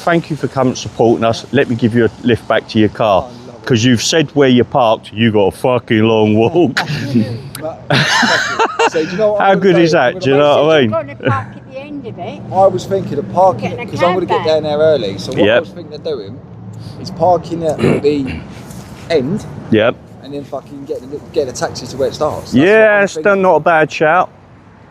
thank you for coming supporting us. Let me give you a lift back to your car. Because you've said where you parked, you got a fucking long walk. So, do you know what How good is that? Do you know what I mean? You're going to park at the end of it. I was thinking of parking because I'm going to get down there early. So what I was thinking of doing is parking at the end. Yep. And then fucking get a taxi to where it starts. That's not a bad shout.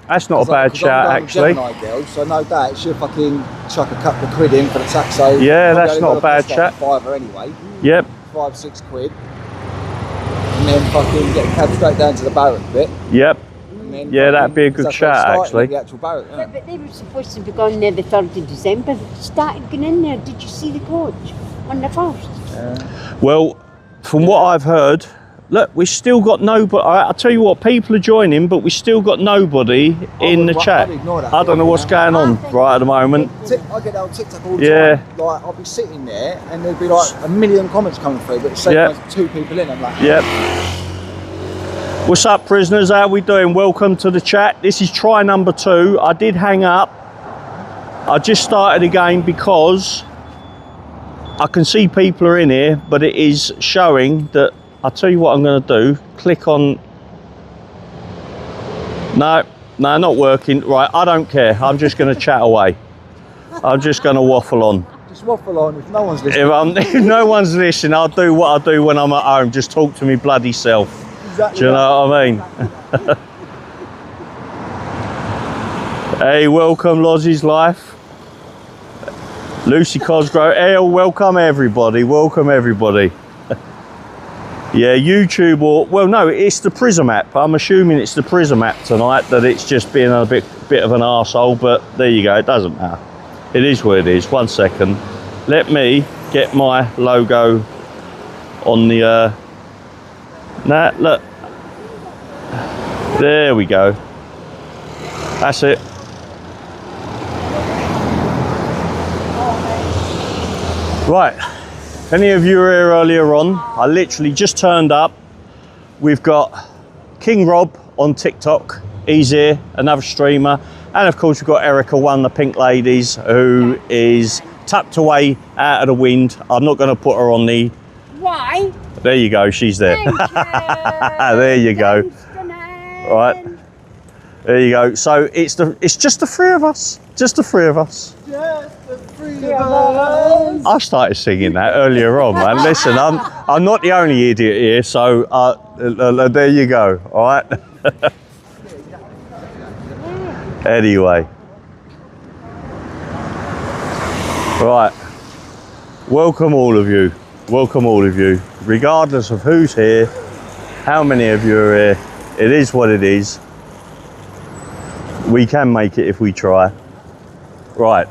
That's not a bad shout, actually. Gemini girl, so no doubt she'll fucking chuck a couple of quid in for the taxi. Yeah, that's not a bad shout. £5 anyway. Yep. 5-6 quid. And then fucking get a cab straight down to the barrack bit. Yep. Yeah, that'd be a good shout, actually. The actual barrack, but they were supposed to be going there the 3rd of December. Started going in there. Did you see the coach on the 1st? Well, from what I've heard, look, we still got nobody. I'll tell you what, people are joining, but we still got nobody in the chat. I don't know what's going on right at the moment. I get on TikTok all the time. Like, I'll be sitting there and there'll be like a million comments coming through, but it's saying there's 2 people in. I'm like, What's up, prisoners? How we doing? Welcome to the chat. This is try number 2. I did hang up. I just started again because I can see people are in here, but it is showing that. I'll tell you what I'm going to do. Click on. No, not working. Right, I don't care. I'm just going to chat away. I'm just going to waffle on. Just waffle on if no one's listening. If no one's listening, I'll do what I do when I'm at home. Just talk to me bloody self. Exactly. Do you know what I mean? Hey, welcome, Lozzie's Life. Lucy Cosgrove. Hey, welcome everybody. Welcome everybody. Yeah, YouTube or, well, no, it's the Prism app. I'm assuming it's the Prism app tonight, that it's just being a bit of an arsehole, but there you go, it doesn't matter. It is what it is. 1 second. Let me get my logo on the, look. There we go. That's it. Right. Any of you were here earlier on, I literally just turned up. We've got King Rob on TikTok, he's here, another streamer. And of course we've got Erica, one of the Pink Ladies, who is tucked away out of the wind. I'm not going to put her on the... Why? There you go, she's there. There you go. Right. There you go. So it's just the 3 of us. Just the 3 of us. I started singing that earlier on, man. Listen, I'm not the only idiot here, so there you go, all right? Anyway. Right. Welcome all of you. Welcome all of you. Regardless of who's here, how many of you are here, it is what it is. We can make it if we try. Right.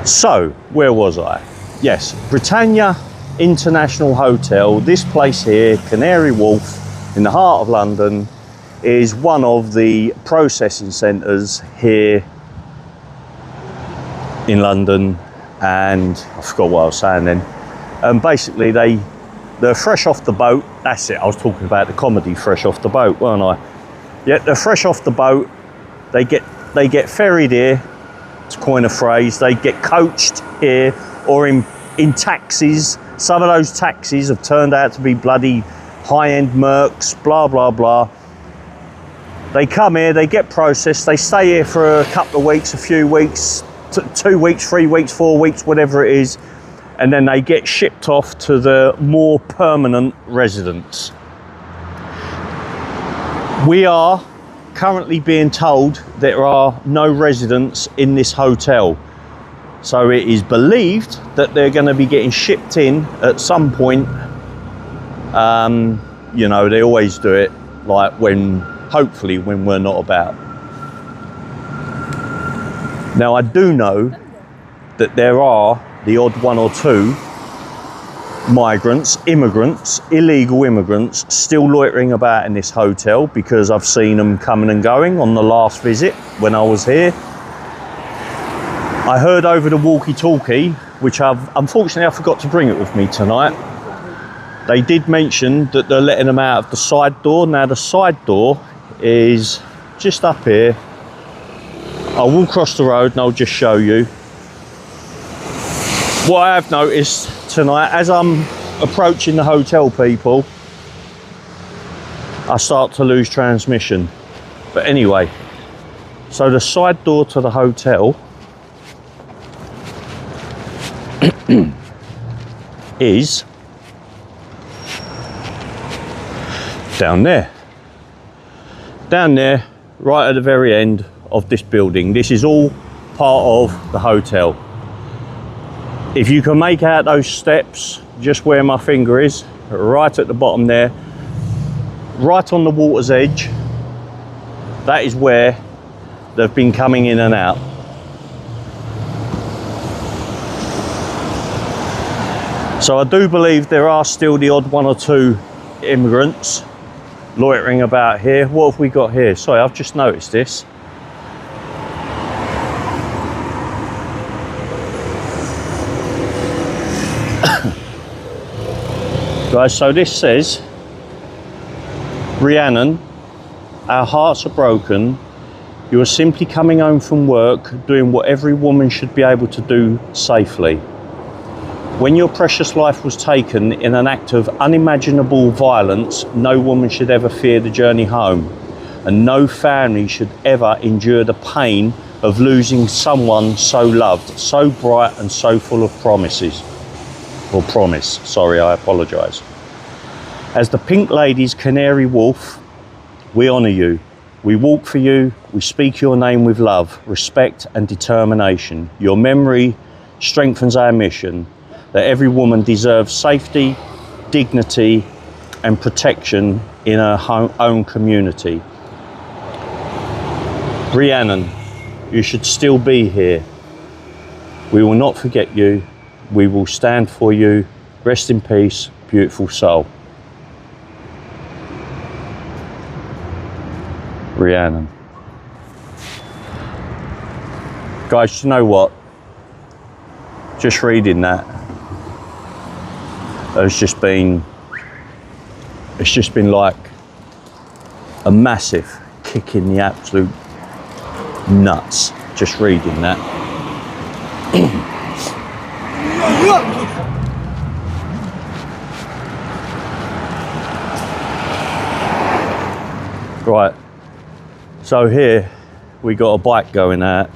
So, where was I? Yes, Britannia International Hotel. This place here, Canary Wharf, in the heart of London, is one of the processing centres here in London. And I forgot what I was saying then. Basically, they're fresh off the boat. That's it. I was talking about the comedy Fresh Off the Boat, weren't I? Yeah, they're fresh off the boat. They get ferried here. To coin a phrase, they get coached here or in taxis. Some of those taxis have turned out to be bloody high-end Mercs, blah, blah, blah. They come here, they get processed, they stay here for a couple of weeks, a few weeks, 2 weeks, 3 weeks, 4 weeks, whatever it is, and then they get shipped off to the more permanent residents. We are currently being told there are no residents in this hotel, so it is believed that they're going to be getting shipped in at some point. You know, they always do it like hopefully when we're not about. Now I do know that there are the odd 1 or 2 migrants, immigrants, illegal immigrants still loitering about in this hotel, because I've seen them coming and going on the last visit when I was here. I heard over the walkie-talkie, which unfortunately I forgot to bring it with me tonight. They did mention that they're letting them out of the side door. Now the side door is just up here. I'll walk across the road and I'll just show you. What I have noticed tonight, as I'm approaching the hotel, people, I start to lose transmission. But anyway, so the side door to the hotel is down there. Down there, right at the very end of this building. This is all part of the hotel. If you can make out those steps, just where my finger is, right at the bottom there, right on the water's edge, that is where they've been coming in and out. So I do believe there are still the odd one or two immigrants loitering about here. What have we got here? Sorry, I've just noticed this. Guys, so this says, Rhiannon, our hearts are broken. You are simply coming home from work, doing what every woman should be able to do safely. When your precious life was taken in an act of unimaginable violence, no woman should ever fear the journey home, and no family should ever endure the pain of losing someone so loved, so bright and so full of promises. Or promise, sorry, I apologise. As the Pink Lady's canary wolf, we honour you. We walk for you, we speak your name with love, respect and determination. Your memory strengthens our mission, that every woman deserves safety, dignity and protection in her own community. Rhiannon, you should still be here. We will not forget you. We will stand for you. Rest in peace, beautiful soul. Rhiannon. Guys, you know what? Just reading that, it's just been like a massive kick in the absolute nuts, just reading that. Right, so here we got a bike going out.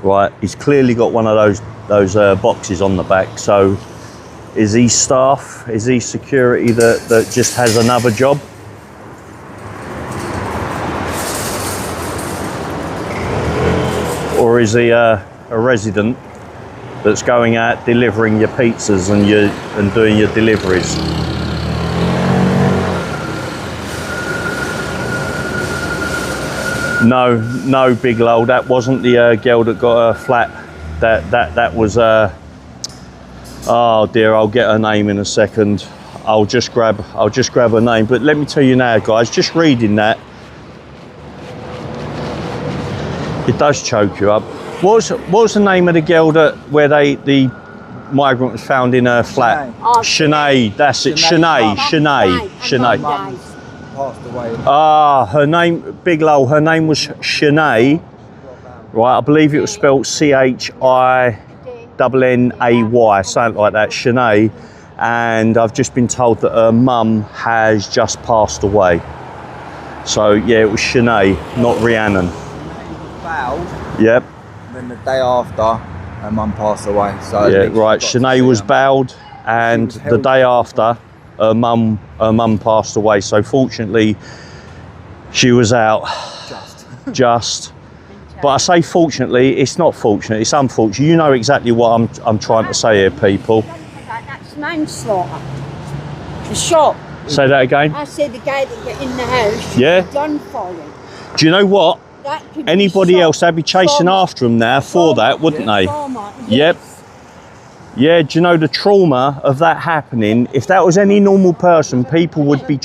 Right, he's clearly got one of those boxes on the back. So is he staff? Is he security that just has another job? Or is he a resident that's going out delivering your pizzas and doing your deliveries? No, Big Lol, that wasn't the girl that got her flat. That was oh dear, I'll get her name in a second. I'll just grab her name. But let me tell you now, guys, just reading that, it does choke you up. What was the name of the girl where the migrant was found in her flat? Sinead, that's it. Sinead. Passed away. Ah, her name, Big Lol, her name was Sinead. Right, I believe it was spelled Chinay, something like that, Sinead. And I've just been told that her mum has just passed away. So yeah, it was Sinead, not Rhiannon. Fouled. Yep. Then the day after, her mum passed away. So yeah, right. Sinead was bailed, and the day after, her mum passed away. So fortunately, she was out. Just. But I say fortunately, it's not fortunate. It's unfortunate. You know exactly what I'm trying to say here, people. That's manslaughter. The shot. Say that again. I said the guy that got in the house. Yeah. Gun for him. Do you know what? Anybody else, they'd be chasing after him now for that, wouldn't they? Yep. Yeah, do you know the trauma of that happening? If that was any normal person, people would be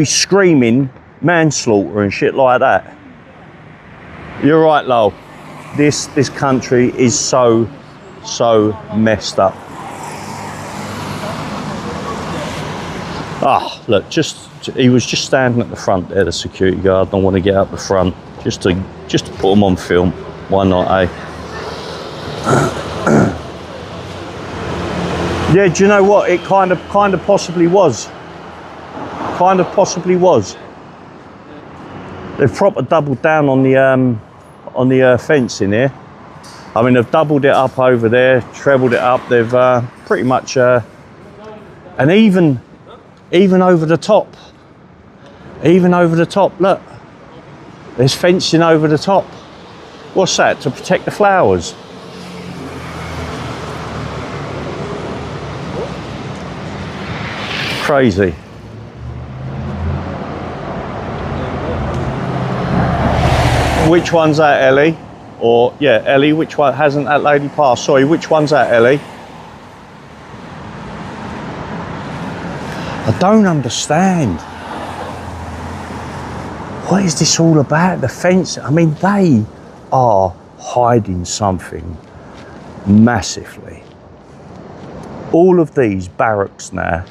screaming manslaughter and shit like that. You're right, Lowell. This country is so messed up. Ah, look, he was just standing at the front there, the security guard. I don't want to get up the front just to put him on film. Why not, eh? Yeah, do you know what? It kind of possibly was. Kind of possibly was. They've proper doubled down on the fence in here. I mean, they've doubled it up over there, trebled it up. They've pretty much, and even over the top. Even over the top, look. There's fencing over the top. What's that? To protect the flowers. Crazy. Which one's that, Ellie? Or, yeah, Ellie, which one? Hasn't that lady passed? Sorry, which one's that, Ellie? I don't understand. What is this all about? The fence? I mean, they are hiding something massively. All of these barracks now,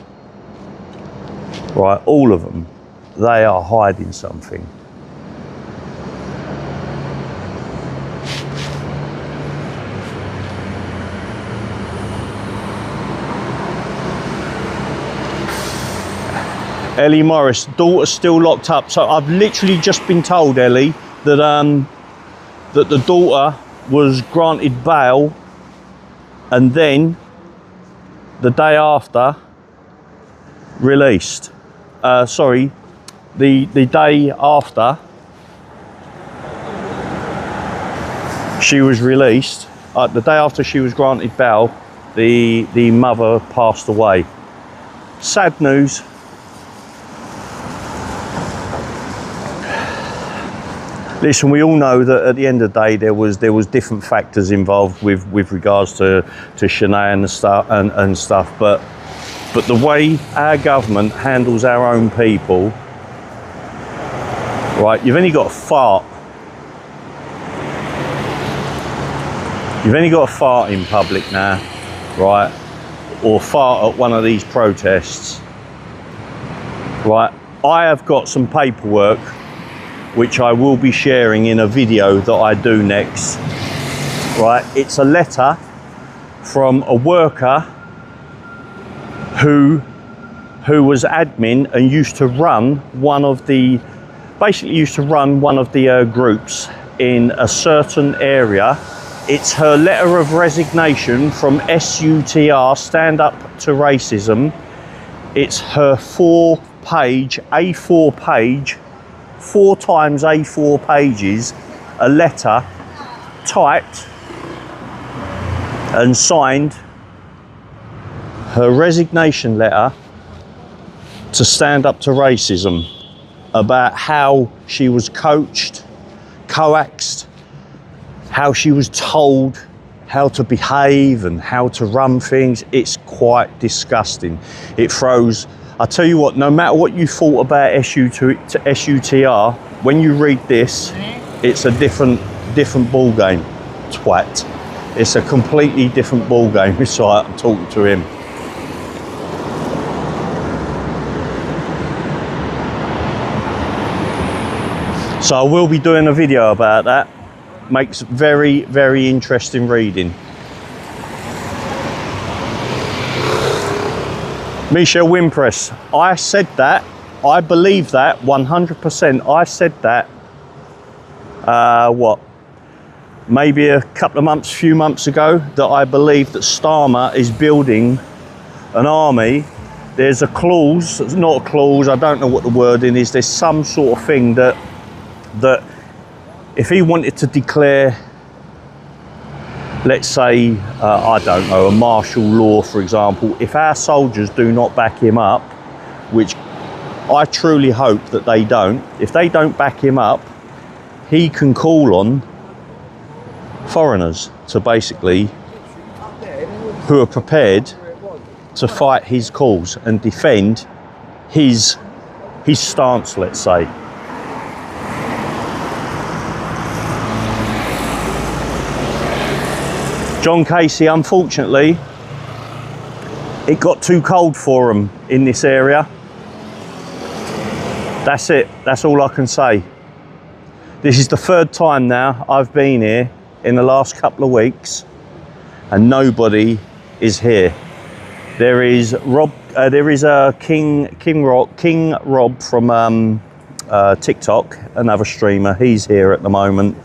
right, all of them, they are hiding something. Ellie Morris, daughter's still locked up. So I've literally just been told, Ellie, that that the daughter was granted bail, and then the day after released. Sorry, the day after she was released, the day after she was granted bail, the mother passed away. Sad news. Listen, we all know that at the end of the day there was different factors involved with regards to Shanae and stuff, but the way our government handles our own people, right? You've only got a fart. You've only got a fart in public now, right? Or fart at one of these protests, right? I have got some paperwork which I will be sharing in a video that I do next, right? It's a letter from a worker who was admin and used to run one of the groups in a certain area. It's her letter of resignation from SUTR, Stand Up to Racism. It's her 4-page, A4 page, 4 times A4 pages, a letter typed and signed, her resignation letter to Stand Up to Racism, about how she was coached, coaxed, how she was told how to behave and how to run things. It's quite disgusting. It throws, I tell you what, no matter what you thought about SUTR, when you read this, it's a different ball game, twat. It's a completely different ball game. It's like I'm talking to him. So I will be doing a video about that. Makes very, very interesting reading. Michelle Wimpress, I said that, I believe that 100%. I said that, what, maybe a couple of months, few months ago, that I believe that Starmer is building an army. There's a clause, it's not a clause, I don't know what the wording is, there's some sort of thing that if he wanted to declare, let's say, I don't know, a martial law, for example, if our soldiers do not back him up, which I truly hope that they don't, if they don't back him up, he can call on foreigners to basically, who are prepared to fight his cause and defend his stance, let's say. John Casey, unfortunately, it got too cold for him in this area. That's it, that's all I can say. This is the 3rd time now I've been here in the last couple of weeks and nobody is here. There is Rob. There is a King Rob from TikTok, another streamer. He's here at the moment,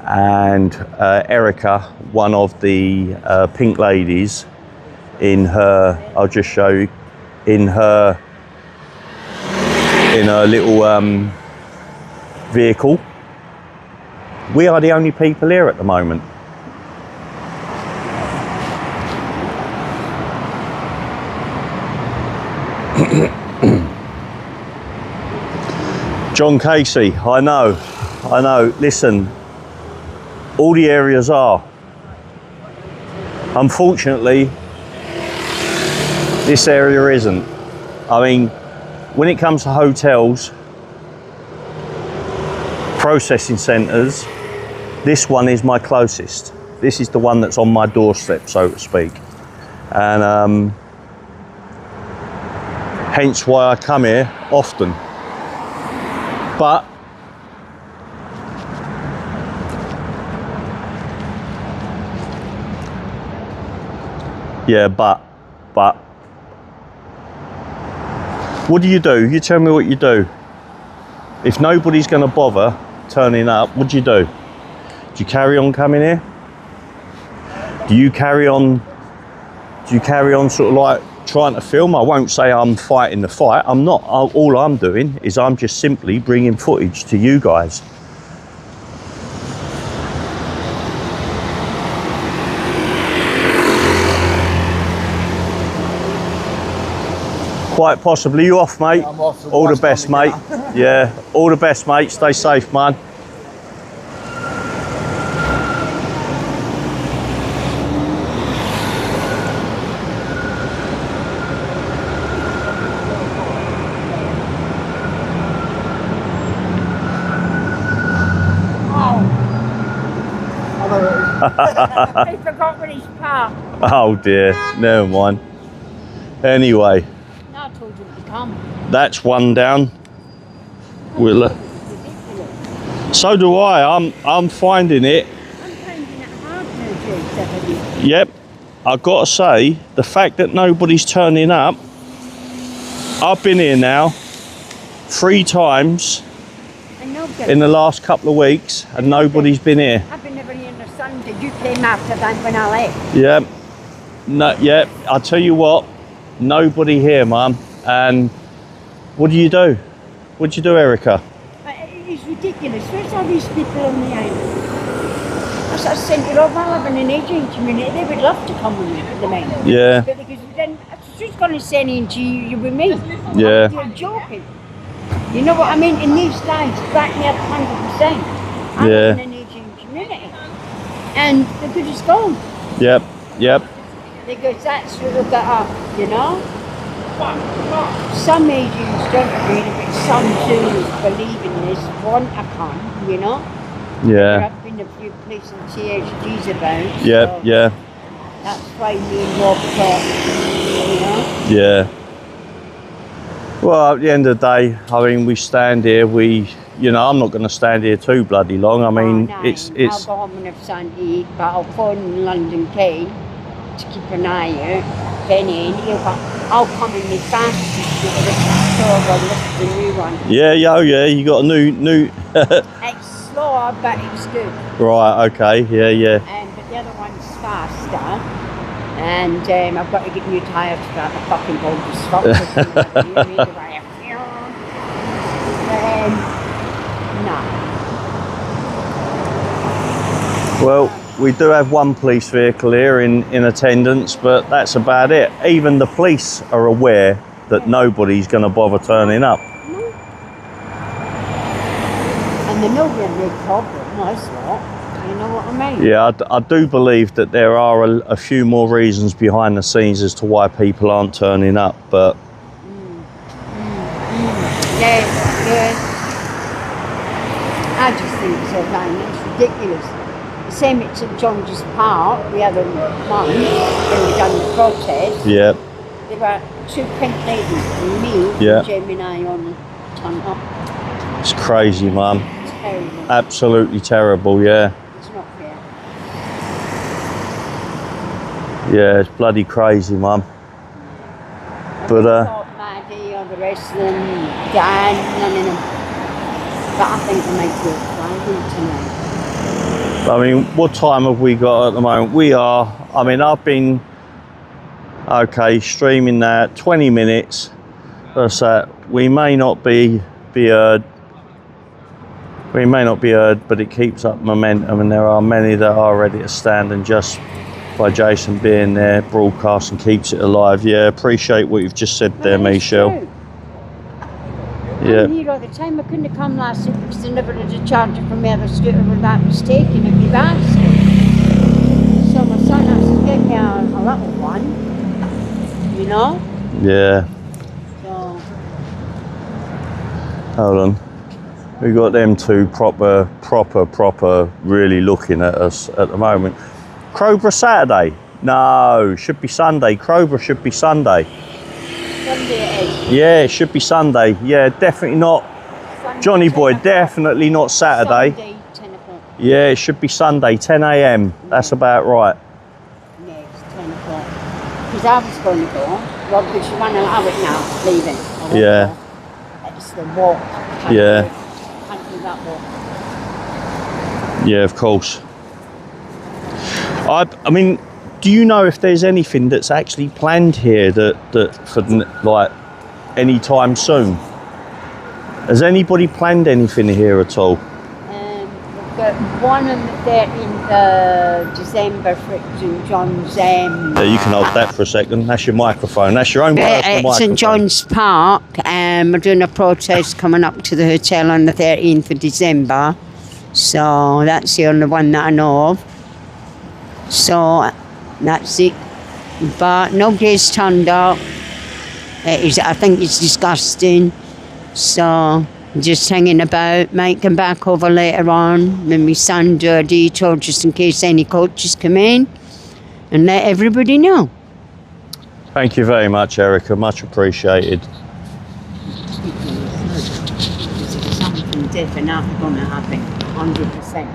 and Erica, one of the pink ladies, in her. I'll just show you, in her little vehicle. We are the only people here at the moment. John Casey, I know. Listen, all the areas are. Unfortunately, this area isn't. I mean, when it comes to hotels, processing centres, this one is my closest. This is the one that's on my doorstep, so to speak. And hence why I come here often. But yeah, but what do? You tell me what you do. If nobody's going to bother turning up, what do you do? Do you carry on coming here? Do you carry on sort of like trying to film? I won't say I'm fighting the fight. I'm not. All I'm doing is I'm just simply bringing footage to you guys. Quite possibly. You off, mate? I'm off. All the best, mate. Yeah, all the best, mate. Stay safe, man. I forgot where he's parked. Oh dear, never mind. Anyway, No, I told him to come. that's one down. We'll, so do I. I'm finding it. I'm finding it hard now, Jake. Yep, I've got to say, the fact that nobody's turning up. I've been here now 3 times in the last couple of weeks, and nobody's been here. I've been never here on a Sunday. You came after that when I left. Yep. No, yep. I'll tell you what. Nobody here, Mum. And what do you do? What do you do, Erica? It's ridiculous. Where's all these people on the island? I sort of sent it off. I live in an Asian community. They would love to come with me, the men. Yeah. But because then she's going to send in to you with me. Yeah. You're joking. You know what I mean? In these days, back me up 100%. I'm Yeah. in an Asian community. And the good is gone. Yep. Yep. Because that's what they've got up, you know? Some Asians don't agree, but some do believe in this, want to come, you know? Yeah. I've been a few places THG's about. Yep. So Yeah. that's why me and Rob talk, you know? Yeah. Well, at the end of the day, I mean, we stand here. You know, I'm not going to stand here too bloody long. I mean, it's. I'll go home and have something to eat, but I'll phone London Kay to keep an eye out. Penny, and I'll come in my fast store and listen to the new one. Yeah. Oh, yeah. You got a new. It's slower, but it's good. Right. Okay. Yeah. But the other one's faster. And I've got to get new tyres for that. The fucking boat to stop. No. Well, we do have one police vehicle here in attendance, but that's about it. Even the police are aware that nobody's going to bother turning up. No. And they're not really a big problem, that's what. You know what I mean? Yeah, I do believe that there are a few more reasons behind the scenes as to why people aren't turning up, but... Yeah. I just think so, man. It's ridiculous. The same at St John's Park the other month when we done the protest. Yeah. There were 2 pink ladies and me and Gemini on ton up. It's crazy, Mum. Terrible. Absolutely terrible, yeah. It's not fair. Yeah, it's bloody crazy, Mum. But thought Maddie or the rest of them, Dan, none of them. But I think I might go Friday tonight. I mean, what time have we got at the moment? We are, I mean, I've been, okay, streaming now 20 minutes. So we may not be heard. We may not be heard, but it keeps up momentum, and there are many that are ready to stand, and just by Jason being there, broadcasting keeps it alive. Yeah, appreciate what you've just said there, Michelle. Yeah. I'm here all the time. I couldn't have come last week because I never had a charger from my other scooter without mistaking it with basket. So my son has to get me a little one, you know? Yeah. So. Hold on. We got them two proper, really looking at us at the moment. Crowborough Saturday? No, should be Sunday. Crowborough should be Sunday. Sunday it is. Yeah, it should be Sunday. Yeah, definitely not. Sunday, Johnny boy, definitely not Saturday. Sunday, 10 o'clock. Yeah, it should be Sunday, 10 a.m. That's about right. Yeah, it's 10 o'clock. Because I was going to go. Well, because you want to allow it now, leaving. Yeah. Go. It's the walk. Yeah. Can't do that walk. Yeah, of course. I mean, do you know if there's anything that's actually planned here that for like any time soon? Has anybody planned anything here at all? We've got one on the 13th of December for St John's. Yeah, you can hold that for a second. That's your microphone. That's your own personal microphone. St John's Park. We're doing a protest coming up to the hotel on the 13th of December. So that's the only one that I know of. So that's it. But nobody's turned up. I think it's disgusting. So just hanging about, might come back over later on when my son do a detour just in case any coaches come in and let everybody know. Thank you very much, Erica. Much appreciated. Something definitely going to happen, 100%.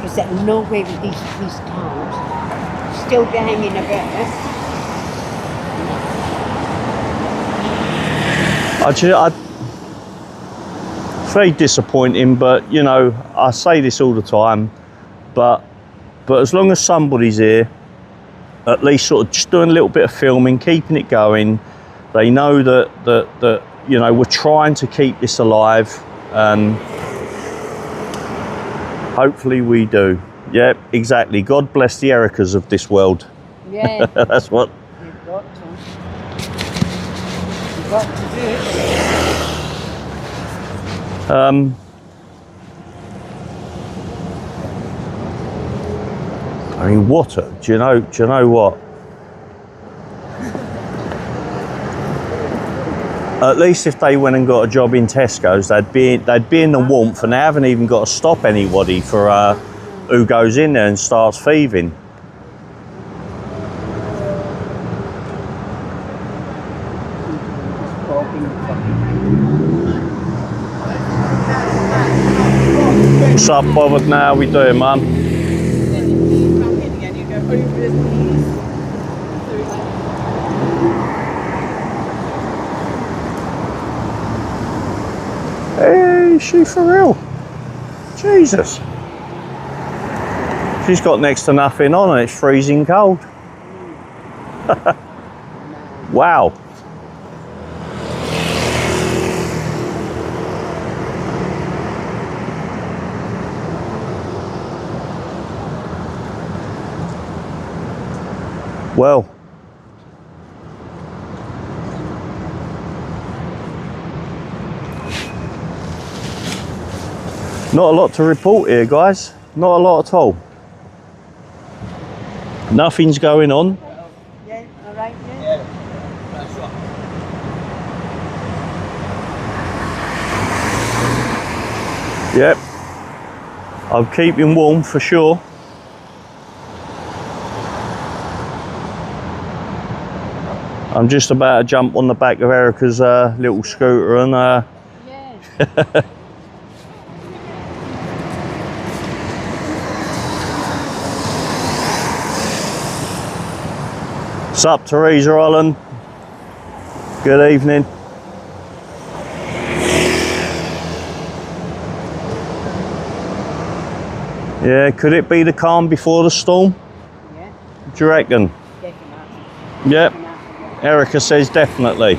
Because there's no way with these cars still be hanging about. It's very disappointing, but you know, I say this all the time, but as long as somebody's here, at least sort of just doing a little bit of filming, keeping it going, they know that you know, we're trying to keep this alive, and hopefully we do. Yeah, exactly. God bless the Ericas of this world. Yeah. That's what. You've got to. You've got to do it. I mean, do you know what? At least if they went and got a job in Tesco's, they'd be in the warmth, and they haven't even got to stop anybody for who goes in there and starts thieving. What's up, Bobbert? Now we doing, Mum? Hey, is she for real? Jesus. She's got next to nothing on and it's freezing cold. Wow. Well, not a lot to report here, guys. Not a lot at all. Nothing's going on. Yeah, all right, yeah. Yep. I'll keep him warm for sure. I'm just about to jump on the back of Erica's little scooter and Yeah. What's up, Teresa Holland? Good evening. Yeah, could it be the calm before the storm? Yeah, Do you reckon? definitely. Yep. Erica says definitely.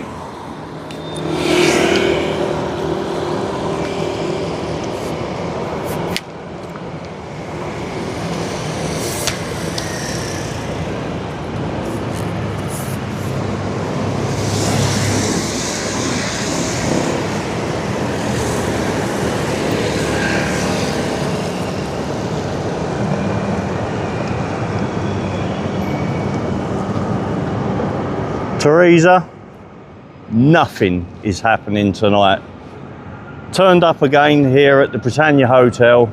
Teresa, nothing is happening tonight. Turned up again here at the Britannia Hotel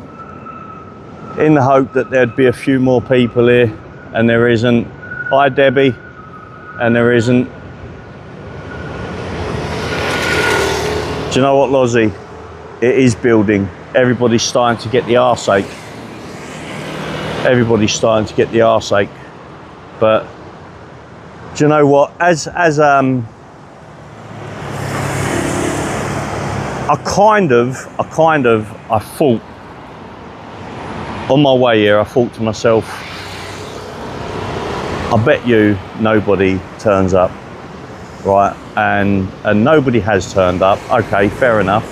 in the hope that there'd be a few more people here, and there isn't. Hi Debbie, and there isn't. Do you know what, Lozzie? It is building. Everybody's starting to get the arseache. Everybody's starting to get the arseache. But do you know what? I thought on my way here, I thought to myself, I bet you nobody turns up, right? And nobody has turned up. Okay, fair enough.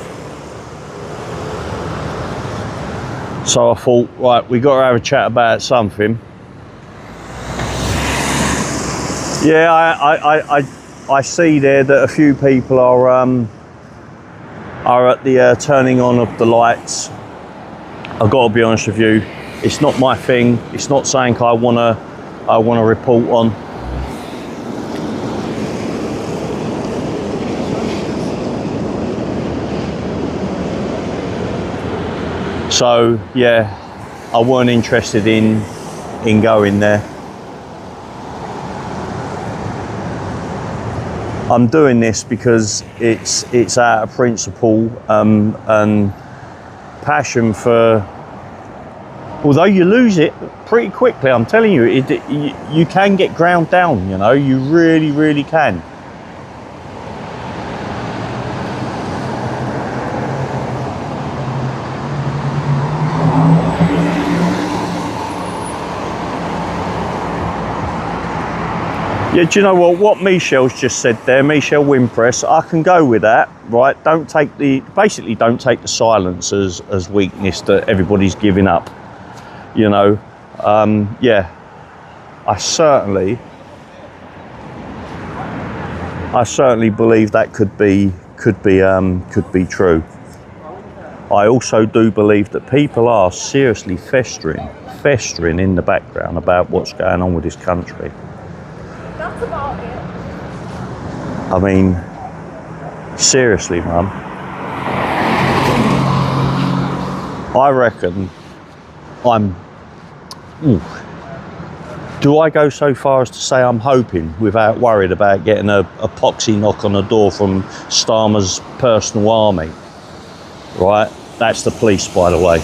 So I thought, right, we got to have a chat about something. Yeah, I see there that a few people are at the turning on of the lights. I've got to be honest with you, it's not my thing. It's not something I wanna report on. So yeah, I weren't interested in going there. I'm doing this because it's out of principle and passion for. Although you lose it pretty quickly, I'm telling you, you can get ground down. You know, you really can. Yeah, do you know what Michelle's just said there, Michelle Wimpress, I can go with that, right? Basically don't take the silence as weakness that everybody's giving up, you know. Yeah, I certainly believe that could be true. I also do believe that people are seriously festering in the background about what's going on with this country. That's about it. I mean, seriously, Mum. I reckon do I go so far as to say I'm hoping, without worried about getting a poxy knock on the door from Starmer's personal army? Right? That's the police, by the way.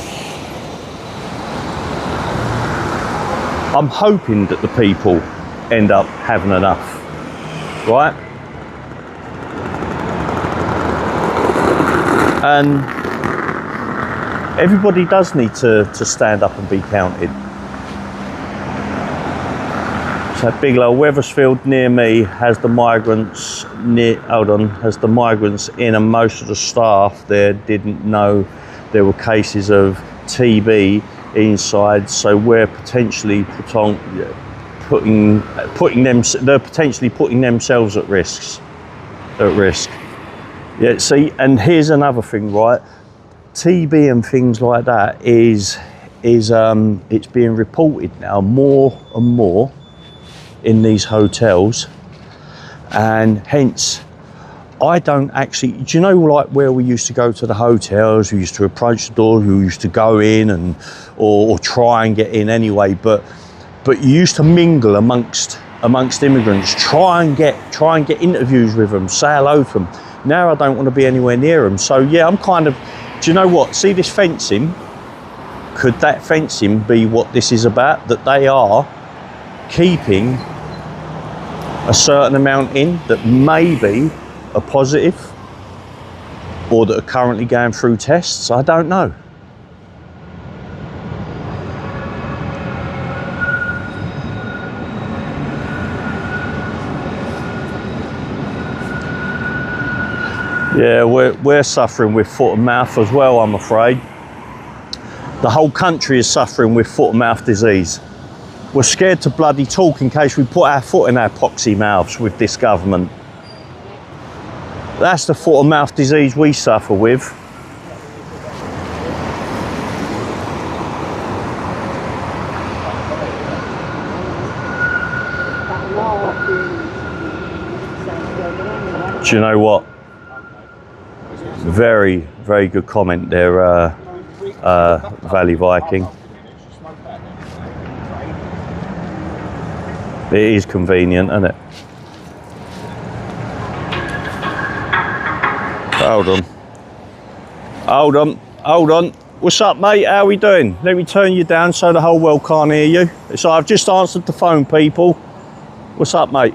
I'm hoping that the people end up having enough, right? And everybody does need to stand up and be counted. So Bigelow, Wethersfield near me has the migrants in, and most of the staff there didn't know there were cases of TB inside, so we're potentially they're potentially putting themselves at risk. Yeah, see, and here's another thing, right? TB and things like that is it's being reported now more and more in these hotels, and hence I don't actually, do you know, like where we used to go to the hotels, we used to approach the door, we used to go in or try and get in anyway, but you used to mingle amongst immigrants, try and get interviews with them, say hello to them. Now I don't want to be anywhere near them. So yeah, I'm kind of, do you know what? See this fencing? Could that fencing be what this is about? That they are keeping a certain amount in that maybe are positive or that are currently going through tests. I don't know. Yeah, we're suffering with foot and mouth as well, I'm afraid. The whole country is suffering with foot and mouth disease. We're scared to bloody talk in case we put our foot in our poxy mouths with this government. That's the foot and mouth disease we suffer with. Do you know what? Very, very good comment there, Valley Viking. It is convenient, isn't it? Hold on. Hold on. Hold on. What's up, mate? How we doing? Let me turn you down so the whole world can't hear you. So I've just answered the phone, people. What's up, mate?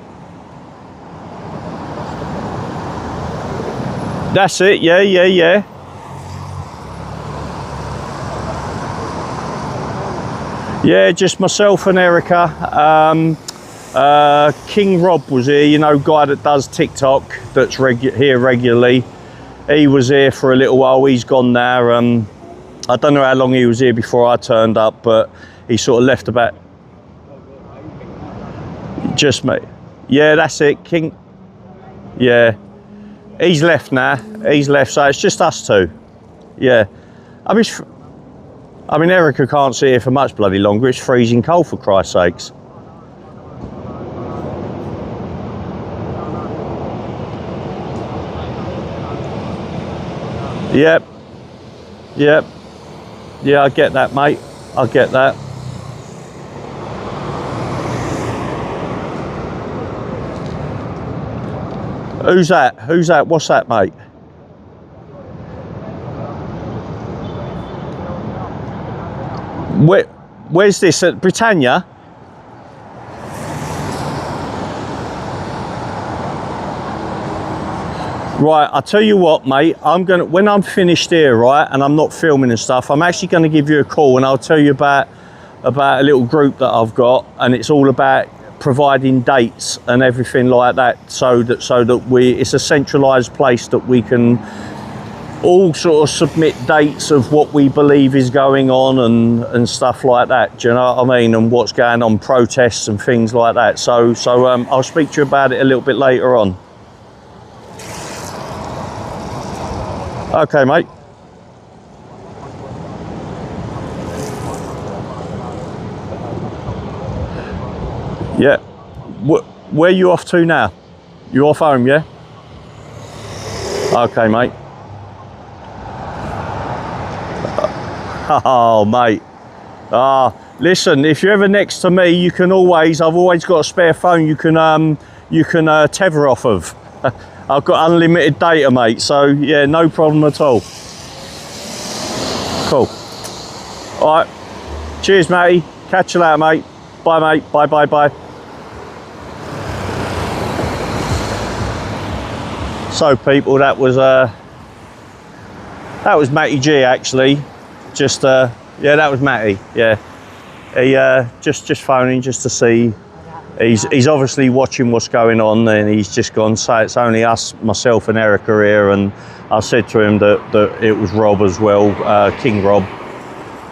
That's it. Yeah, yeah, yeah. Yeah, just myself and Erica. King Rob was here, you know, guy that does TikTok, that's here regularly. He was here for a little while. He's gone now. I don't know how long he was here before I turned up, but he sort of left about. Just me. Yeah, that's it, King. Yeah, he's left now. He's left, so it's just us two. Yeah, I mean, Erica can't sit here for much bloody longer. It's freezing cold, for Christ's sakes. Yep. Yep. Yeah, I get that, mate. I get that. Who's that? Who's that? What's that, mate? Where's this? At Britannia? Right, I'll tell you what, mate, when I'm finished here, right, and I'm not filming and stuff, I'm actually gonna give you a call and I'll tell you about a little group that I've got, and it's all about providing dates and everything like that, so that it's a centralized place that we can all sort of submit dates of what we believe is going on and stuff like that. Do you know what I mean? And what's going on, protests and things like that. So I'll speak to you about it a little bit later on. Okay, mate. Yeah. Where are you off to now? You off home, yeah? Okay, mate. Oh, mate. Listen, if you're ever next to me, you can always, I've always got a spare phone you can tether off of. I've got unlimited data, mate, so yeah, no problem at all. Cool. All right. Cheers, matey. Catch you later, mate. Bye, mate. Bye, bye, bye. So, people, that was Matty G, actually. Just yeah, that was Matty. Yeah, he just phoning just to see. He's obviously watching what's going on, and he's just gone. So it's only us, myself, and Erica here. And I said to him that it was Rob as well, King Rob,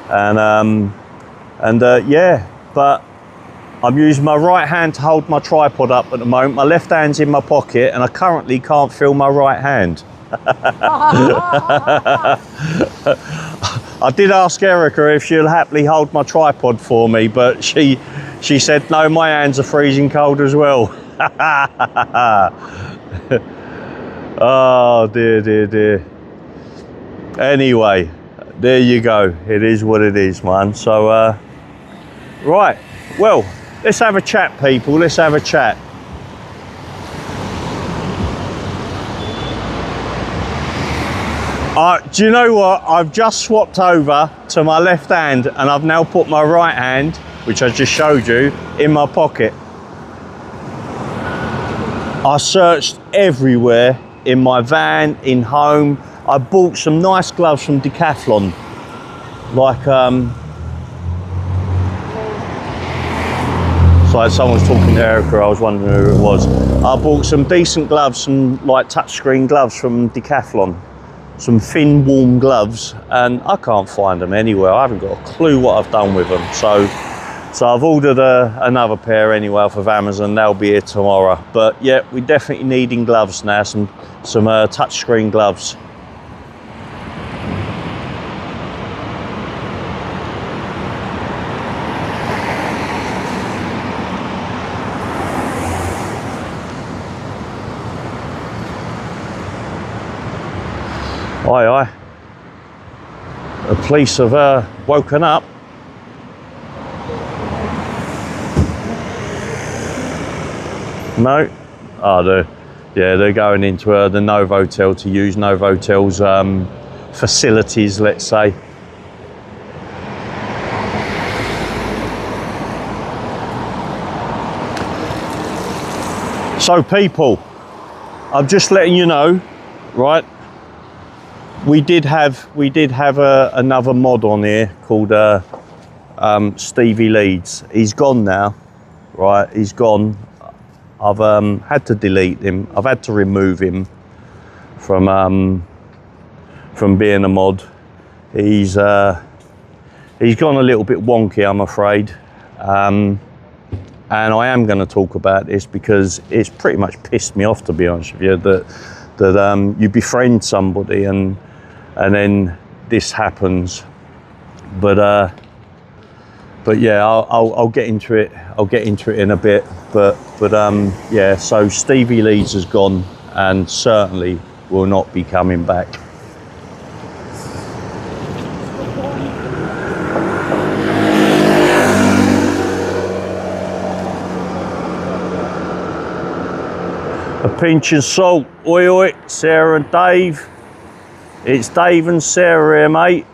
and yeah. But I'm using my right hand to hold my tripod up at the moment. My left hand's in my pocket, and I currently can't feel my right hand. I did ask Erica if she'll happily hold my tripod for me, but she said, no, my hands are freezing cold as well. Oh, dear, dear, dear. Anyway, there you go. It is what it is, man. So, right. Well, let's have a chat, people. Let's have a chat. Do you know what? I've just swapped over to my left hand, and I've now put my right hand, which I just showed you, in my pocket. I searched everywhere in my van, in home. I bought some nice gloves from Decathlon. Like, it's like someone's talking to Erica, I was wondering who it was. I bought some decent gloves, some like touchscreen gloves from Decathlon. Some thin, warm gloves, and I can't find them anywhere. I haven't got a clue what I've done with them. So I've ordered another pair anyway off of Amazon. They'll be here tomorrow. But yeah, we're definitely needing gloves now, some touchscreen gloves. Aye, aye. The police have woken up. No? Oh, they're going into the Novotel to use Novotel's facilities, let's say. So people, I'm just letting you know, right? We did have another mod on here called Stevie Leeds. He's gone now, right? He's gone. I've had to delete him. I've had to remove him from being a mod. He's gone a little bit wonky, I'm afraid. And I am going to talk about this because it's pretty much pissed me off, to be honest with you, that you befriend somebody and then this happens. But yeah, I'll get into it. I'll get into it in a bit. But yeah. So Stevie Leeds has gone and certainly will not be coming back. A pinch of salt. Oi oi, Sarah and Dave. It's Dave and Sarah here, mate.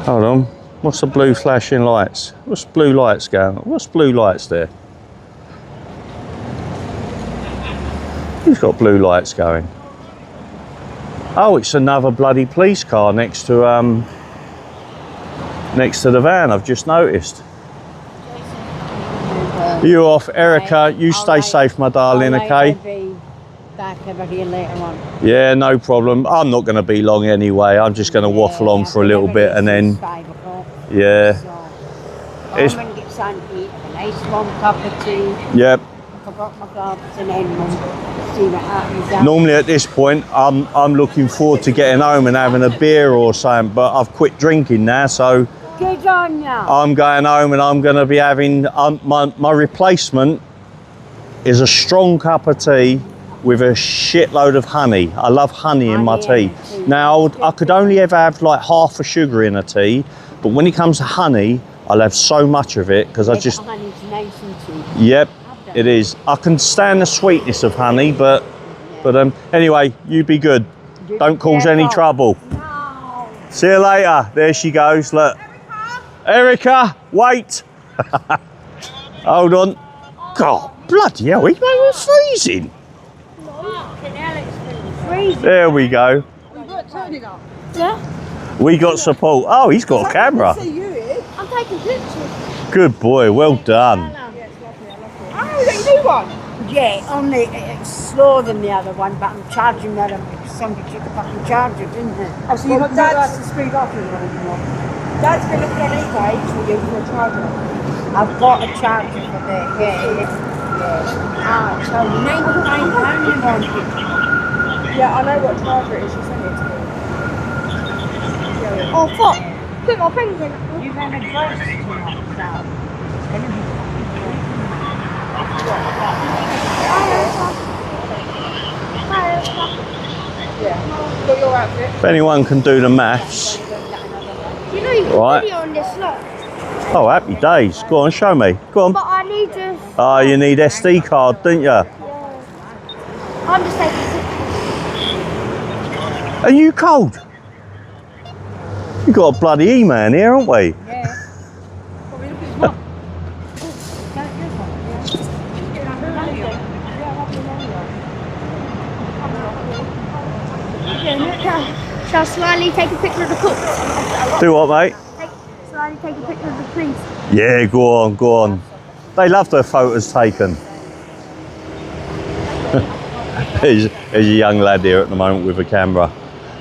Hold on. What's the blue flashing lights? What's blue lights going on? What's blue lights there? Who's got blue lights going? Oh, it's another bloody police car next to the van. I've just noticed. You off, Erica? You stay safe, my darling. Okay. I'll be back over here later on. Yeah, no problem. I'm not going to be long anyway. I'm just going to waffle on for a little bit and then. 5 o'clock. Yeah. So, I'm going to get something to eat, a nice warm cup of tea. Yep. I forgot my gloves and then we'll see what happens. Normally at this point, I'm looking forward to getting home and having a beer or something, but I've quit drinking now, so Good on ya. I'm going home and I'm going to be having my replacement is a strong cup of tea with a shitload of honey. I love honey in my tea. Now I could only ever have like half a sugar in a tea, but when it comes to honey, I'll have so much of it because I just. Honey's nice and sweet. Yep. It is. I can stand the sweetness of honey, but anyway, you be good. Don't cause any trouble. No. See you later. There she goes. Look, Erica, wait. Hold on. God, bloody hell, we're freezing. There we go. Yeah? We got support. Oh, he's got a camera. I'm taking pictures. Good boy. Well done. Oh, is that your new one? Yeah, only it's slower than the other one, but I'm charging that somebody took a fucking charger, didn't it? Oh, so you've got Dad's to speed up as well. Dad's been looking at anyway for you for a charger. I've got a charger for that, yeah. Ah, so £99 you wanted. Yeah, I know what charger it is. She sent it to me. Yeah. Oh, fuck. Put my fingers in it. You've had a ghost tonight, so it's going to be Yeah. Got your outfit. If anyone can do the maths. You know you've got Right. video on this, look. Oh, happy days. Go on, show me. Go on. But I need to. Oh, you need SD card, don't you? I'm just taking pictures. Are you cold? You got a bloody E-man here, haven't we? Yeah. Probably look at his mum. Shall I slyly take a picture of the cook? Do what, mate? Slyly take a picture of the police. Yeah, go on, go on. They love their photos taken. There's a young lad here at the moment with a camera.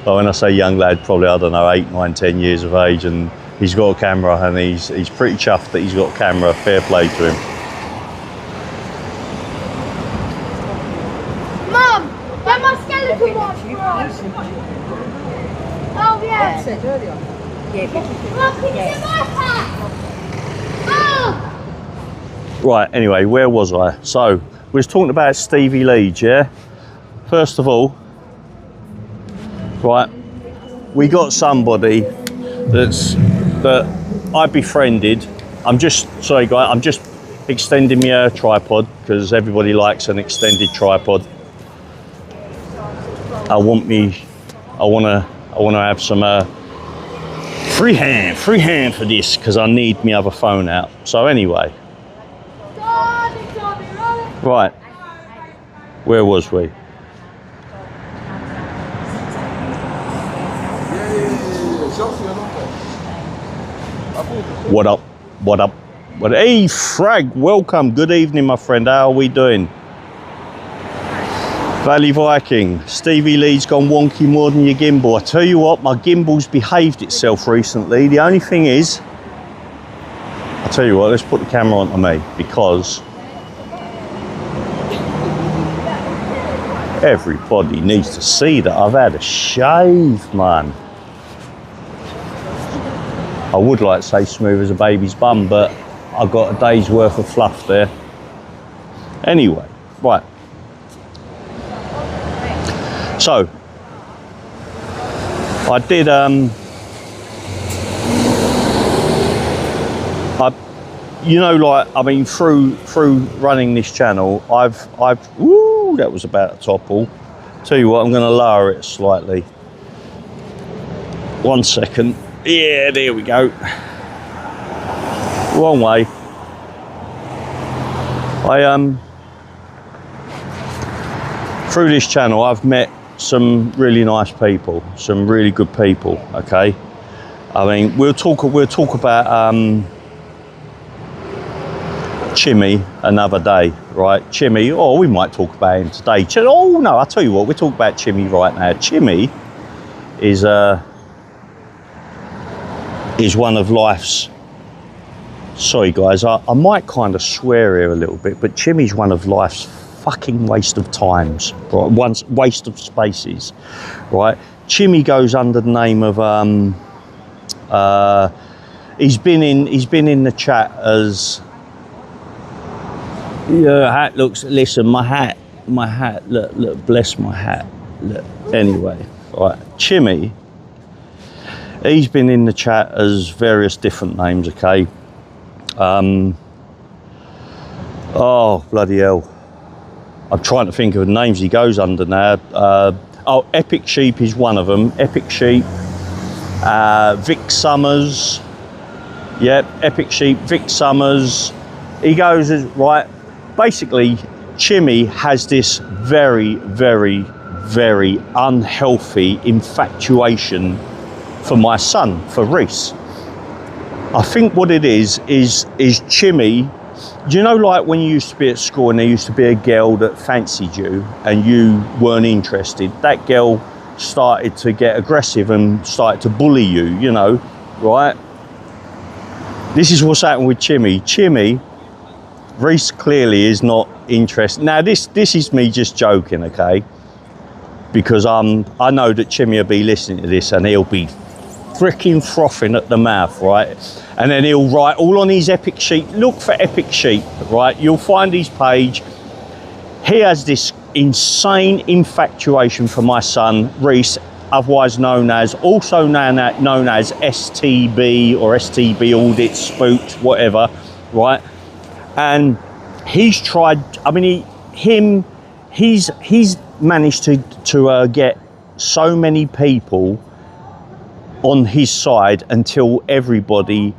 But when I say young lad, probably, I don't know, 8, 9, 10 years of age, and he's got a camera, and he's pretty chuffed that he's got a camera. Fair play to him. Mum, get my skeleton watch, bro. Oh yeah. Said earlier. Mum, can you get my hat? Oh. Right, anyway, where was I? So, we was talking about Stevie Leeds, yeah? First of all, right, we got somebody that I befriended. I'm just, sorry guys, I'm just extending my tripod because everybody likes an extended tripod. I want to have some free hand for this because I need my other phone out. So anyway, right, where was we? What up? What up? What? Hey, Frag, welcome. Good evening, my friend. How are we doing? Valley Viking. Stevie Lee's gone wonky more than your gimbal. I tell you what, my gimbal's behaved itself recently. The only thing is, I tell you what, let's put the camera onto me because everybody needs to see that I've had a shave, man. I would like to say smooth as a baby's bum, but I've got a day's worth of fluff there. Anyway, right. So, I did, you know, like, I mean, through running this channel, woo, that was about to topple. Tell you what, I'm gonna lower it slightly. 1 second. Yeah, there we go. Wrong way. Through this channel, I've met some really nice people, some really good people. Okay, I mean, we'll talk about Chimmy another day, right? Chimmy, or we might talk about him today. Oh no, I'll tell you what, we'll talk about Chimmy right now. Chimmy is one of life's, sorry guys, I might kind of swear here a little bit, but Chimmy's one of life's fucking waste of times, right? Waste of spaces, right? Chimmy goes under the name of he's been in the chat as, yeah, hat looks, listen, my hat, look, bless my hat, look, anyway, right, Chimmy, he's been in the chat as various different names, okay? Oh, bloody hell. I'm trying to think of the names he goes under now. Oh, Epic Sheep is one of them. Epic Sheep, Vic Summers. Yep, Epic Sheep, Vic Summers. He goes as, right, basically, Chimmy has this very, very, very unhealthy infatuation for my son, for Reese. I think what it is Chimmy, do you know, like when you used to be at school and there used to be a girl that fancied you and you weren't interested, that girl started to get aggressive and started to bully you, you know, right? This is what's happened with Chimmy. Chimmy, Reese clearly is not interested. Now this is me just joking, okay? Because I know that Chimmy will be listening to this and he'll be freaking frothing at the mouth, right? And then he'll write all on his Epic Sheep. Look for Epic Sheep, right? You'll find his page. He has this insane infatuation for my son, Reese, otherwise known as STB or STB Audit, Spooked, whatever, right? And he's tried, I mean, he's managed to get so many people on his side until everybody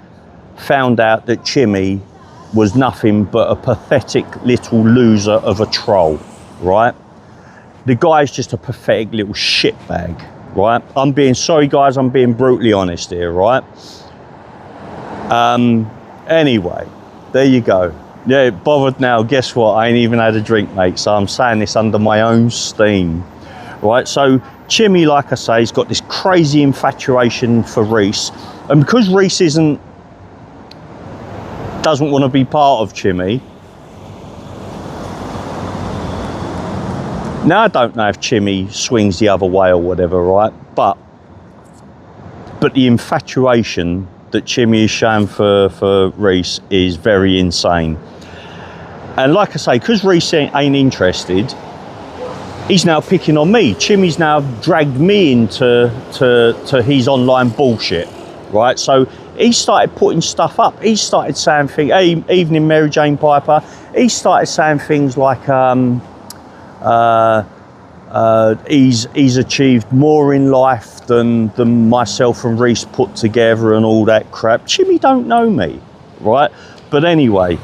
found out that Chimmy was nothing but a pathetic little loser of a troll, right? The guy's just a pathetic little shitbag, right? I'm being, sorry guys, I'm being brutally honest here, right? Anyway, there you go. Yeah, bothered now, guess what? I ain't even had a drink, mate, so I'm saying this under my own steam, right? So Chimmy, like I say, has got this crazy infatuation for Reese, and because Reese doesn't want to be part of Chimmy. Now I don't know if Chimmy swings the other way or whatever, right? But the infatuation that Chimmy is showing for Reese is very insane. And like I say, because Reese ain't interested, he's now picking on me. Chimmy's now dragged me into to his online bullshit, right? So he started putting stuff up. He started saying things, hey, evening Mary Jane Piper. He started saying things like, he's achieved more in life than myself and Reese put together and all that crap. Chimmy don't know me, right? But anyway,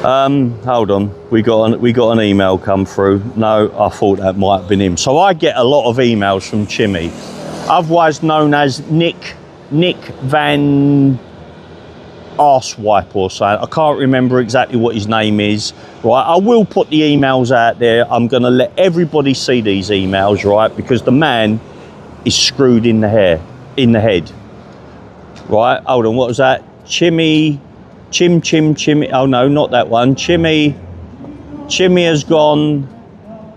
hold on, we got an email come through. No, I thought that might have been him. So I get a lot of emails from Chimmy, otherwise known as Nick Van Arsewipe or something. I can't remember exactly what his name is, right? I will put the emails out there. I'm going to let everybody see these emails, right? Because the man is screwed in the head, right? Hold on, what was that? Chimmy. Oh no, not that one. Chimmy has gone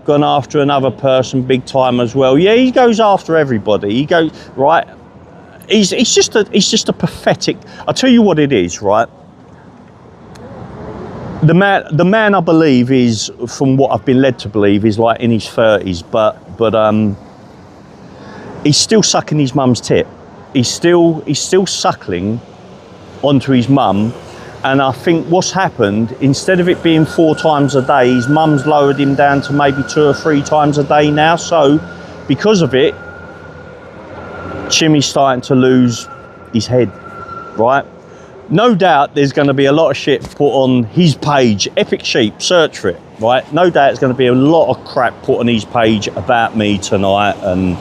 after another person big time as well. Yeah, he goes after everybody. He goes, right? He's just a pathetic. I'll tell you what it is, right? The man I believe is, from what I've been led to believe, is like in his 30s, but he's still sucking his mum's tit. He's still suckling onto his mum, and I think what's happened, instead of it being 4 times a day, his mum's lowered him down to maybe 2 or 3 times a day now. So because of it, Chimmy's starting to lose his head, right? No doubt there's going to be a lot of shit put on his page, Epic Sheep, search for it, right? No doubt it's going to be a lot of crap put on his page about me tonight and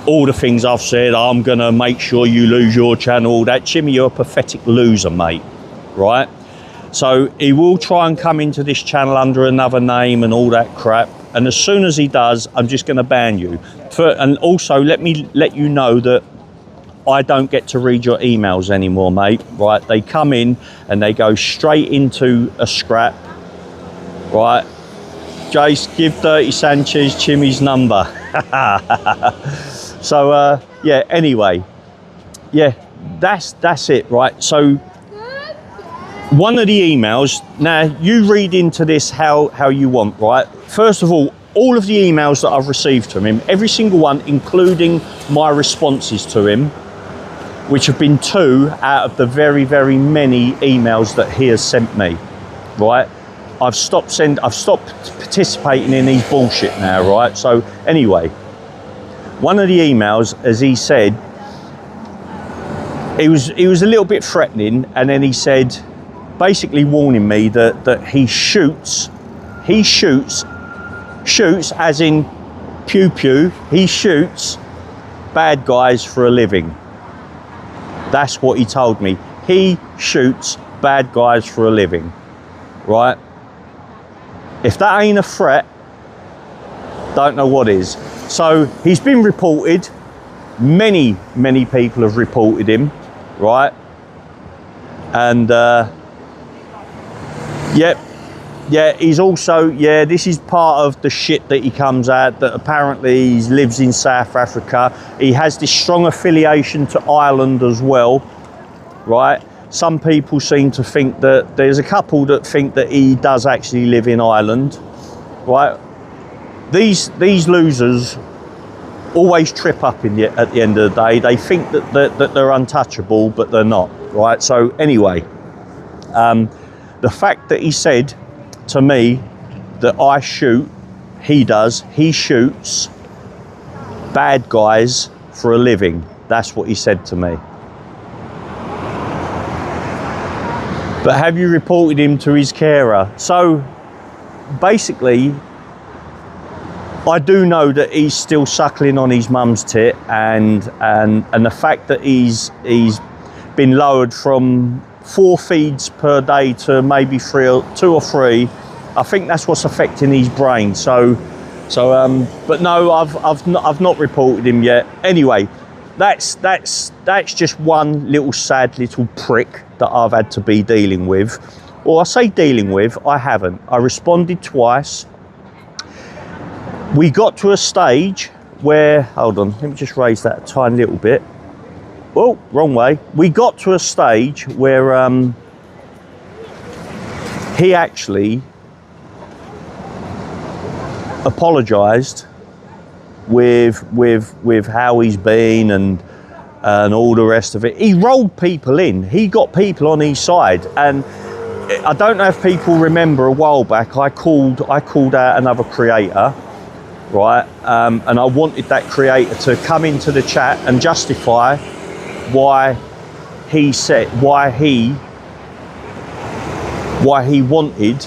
all the things I've said. I'm going to make sure you lose your channel, all that. Chimmy, you're a pathetic loser, mate, right? So he will try and come into this channel under another name and all that crap. And as soon as he does, I'm just going to ban you. And also, let me let you know that I don't get to read your emails anymore, mate, right? They come in and they go straight into a scrap, right? Jace, give Dirty Sanchez Chimmy's number. So, yeah, anyway. Yeah, that's it, right? So, one of the emails, now you read into this how you want, right? First of all of the emails that I've received from him, every single one, including my responses to him, which have been 2 out of the very, very many emails that he has sent me, right? I've stopped participating in his bullshit now, right? So anyway, one of the emails, as he said, he was a little bit threatening, and then he said, basically warning me that he shoots as in pew pew, he shoots bad guys for a living. That's what he told me. He shoots bad guys for a living, right? If that ain't a threat, don't know what is. So he's been reported. Many people have reported him, right? And yeah, he's also, yeah, this is part of the shit that he comes at, that apparently he lives in South Africa. He has this strong affiliation to Ireland as well, right? Some people seem to think that, there's a couple that think that he does actually live in Ireland, right? These losers always trip up at the end of the day. They think that they're untouchable, but they're not, right? So anyway, the fact that he said to me that I shoot, he shoots bad guys for a living. That's what he said to me. But have you reported him to his carer? So basically, I do know that he's still suckling on his mum's tit, and the fact that he's been lowered from 4 feeds per day to maybe 2 or 3, I think that's what's affecting his brain. But no, I've not reported him yet. Anyway, that's just one little sad little prick that I've had to be dealing with. Or I say dealing with, I haven't. I responded twice. We got to a stage where, hold on, let me just raise that a tiny little bit. Oh, wrong way. We got to a stage where he actually apologised with how he's been and all the rest of it. He rolled people in. He got people on his side, and I don't know if people remember a while back. I called out another creator, right? And I wanted that creator to come into the chat and justify why he wanted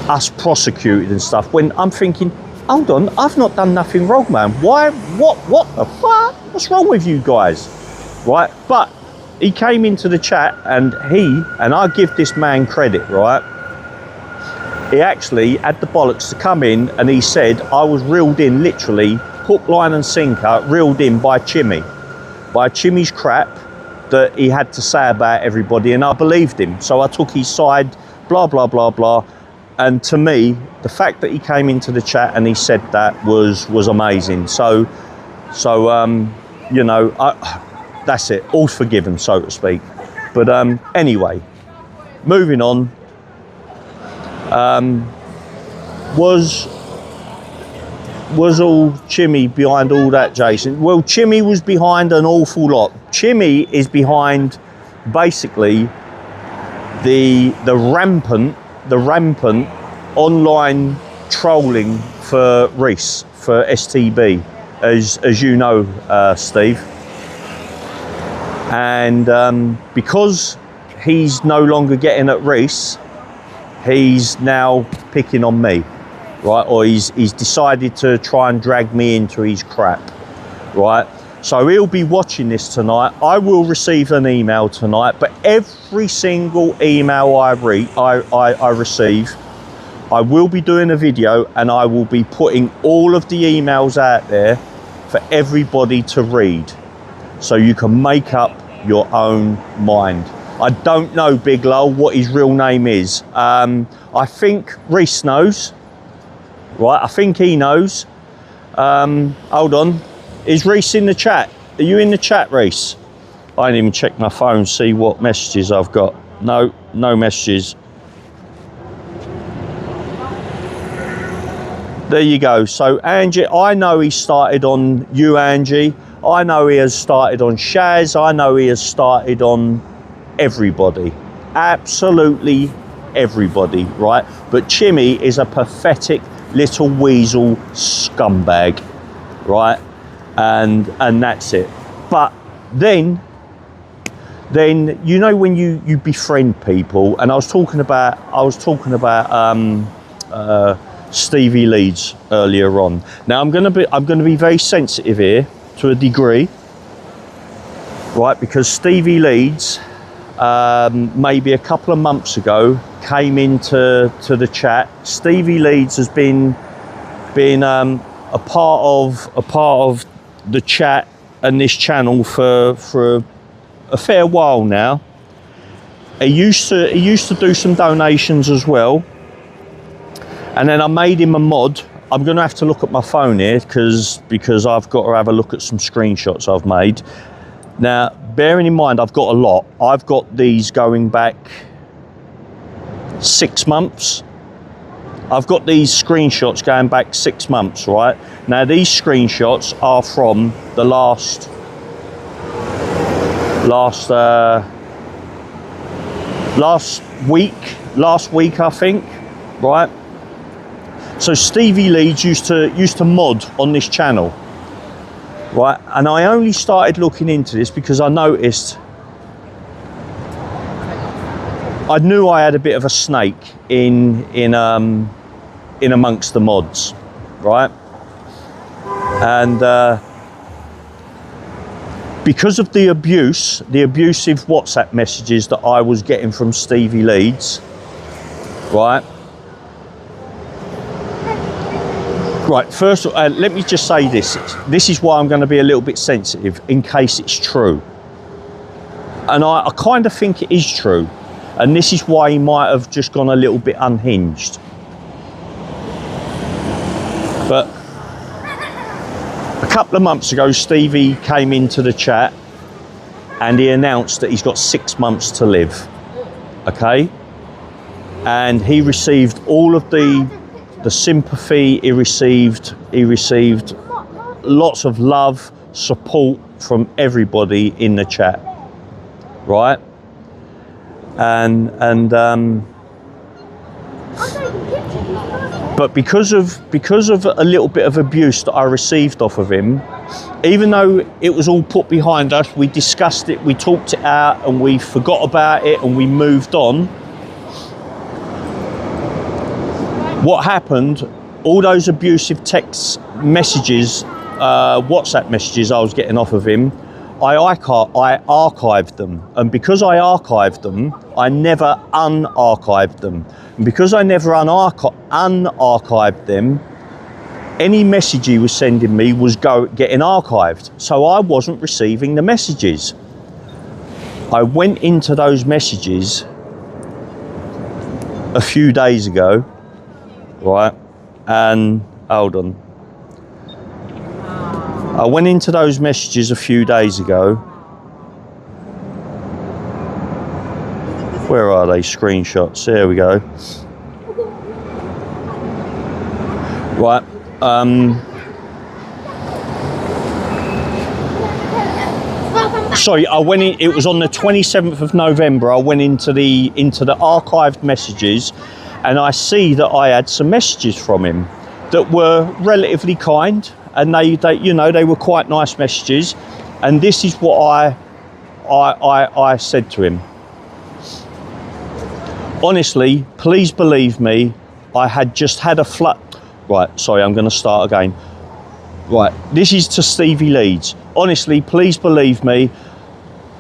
us prosecuted and stuff. When I'm thinking, hold on, I've not done nothing wrong, man. Why? What the fuck? What's wrong with you guys? Right? But he came into the chat, and I give this man credit, right? He actually had the bollocks to come in, and he said, I was reeled in, literally, hook, line and sinker, reeled in by Chimmy's crap that he had to say about everybody, and I believed him. So I took his side, blah, blah, blah, blah. And to me, the fact that he came into the chat and he said that was amazing. So you know, that's it. All's forgiven, so to speak. But anyway, moving on. Was all Chimmy behind all that, Jason? Well, Chimmy was behind an awful lot. Chimmy is behind basically the rampant online trolling for Reese, for STB, as you know, Steve. And because he's no longer getting at Reese, he's now picking on me, right? Or he's decided to try and drag me into his crap, right? So he'll be watching this tonight. I will receive an email tonight, but every single email I receive, I will be doing a video, and I will be putting all of the emails out there for everybody to read, so you can make up your own mind. I don't know, Big Lol, what his real name is. I think Reese knows, right? I think he knows. Hold on. Is Reese in the chat? Are you in the chat, Reese? I didn't even check my phone, see what messages I've got. No messages. There you go. So Angie, I know he started on you, Angie. I know he has started on Shaz. I know he has started on everybody. Absolutely everybody, right? But Chimmy is a pathetic little weasel scumbag, right? And that's it. But then you know, when you befriend people, and I was talking about Stevie Leeds earlier on. Now I'm going to be very sensitive here to a degree, right? Because Stevie Leeds maybe a couple of months ago came into the chat. Stevie Leeds has been a part of the chat and this channel for a fair while now. He used to do some donations as well, and then I made him a mod. I'm going to have to look at my phone here because I've got to have a look at some screenshots I've made. Now, bearing in mind, I've got a lot. I've got these going back 6 months. I've got these screenshots going back 6 months, right? Now, these screenshots are from the last week, I think, right? So Stevie Leeds used to mod on this channel, right? And I only started looking into this because I noticed, I knew I had a bit of a snake in amongst the mods, right? And because of the abusive WhatsApp messages that I was getting from Stevie Leeds, right? Right, first, let me just say this. This is why I'm going to be a little bit sensitive in case it's true. And I kind of think it is true. And this is why he might have just gone a little bit unhinged. But a couple of months ago, Stevie came into the chat and he announced that he's got 6 months to live. Okay? And he received all of the sympathy, he received lots of love, support from everybody in the chat, right? But because of a little bit of abuse that I received off of him, even though it was all put behind us, we discussed it, we talked it out, and we forgot about it, and we moved on. What happened, all those abusive text messages, WhatsApp messages I was getting off of him, I archived them. And because I archived them, I never unarchived them. And because I never unarchived them, any message he was sending me was getting archived. So I wasn't receiving the messages. I went into those messages a few days ago, right? And hold on. I went into those messages a few days ago. Where are they? Screenshots. There we go. Right. Sorry, I went in. It was on the 27th of November. I went into the archived messages, and I see that I had some messages from him that were relatively kind, and they were quite nice messages. And this is what I said to him. Honestly, please believe me, I had just had a flood. Right, sorry, I'm going to start again. Right, this is to Stevie Leeds. Honestly, please believe me,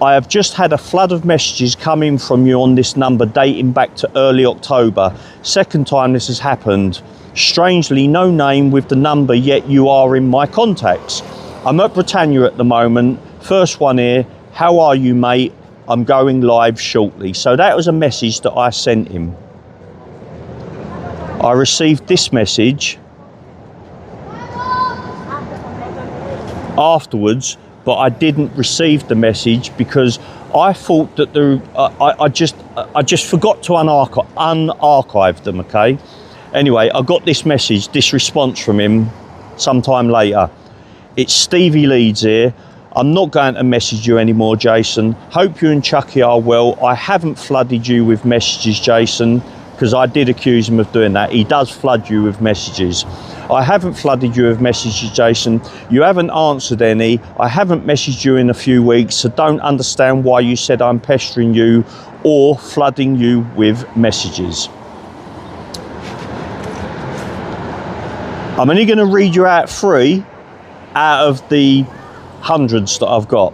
I have just had a flood of messages coming from you on this number dating back to early October. Second time this has happened. Strangely, no name with the number, yet you are in my contacts. I'm at Britannia at the moment. First one here. How are you, mate? I'm going live shortly. So that was a message that I sent him. I received this message afterwards, but I didn't receive the message because I thought that I just forgot to unarchive them. Okay. Anyway, I got this message, this response from him sometime later. It's Stevie Leeds here. I'm not going to message you anymore, Jason. Hope you and Chucky are well. I haven't flooded you with messages, Jason, because I did accuse him of doing that. He does flood you with messages. I haven't flooded you with messages, Jason. You haven't answered any. I haven't messaged you in a few weeks, so don't understand why you said I'm pestering you or flooding you with messages. I'm only going to read you out 3 out of the hundreds that I've got.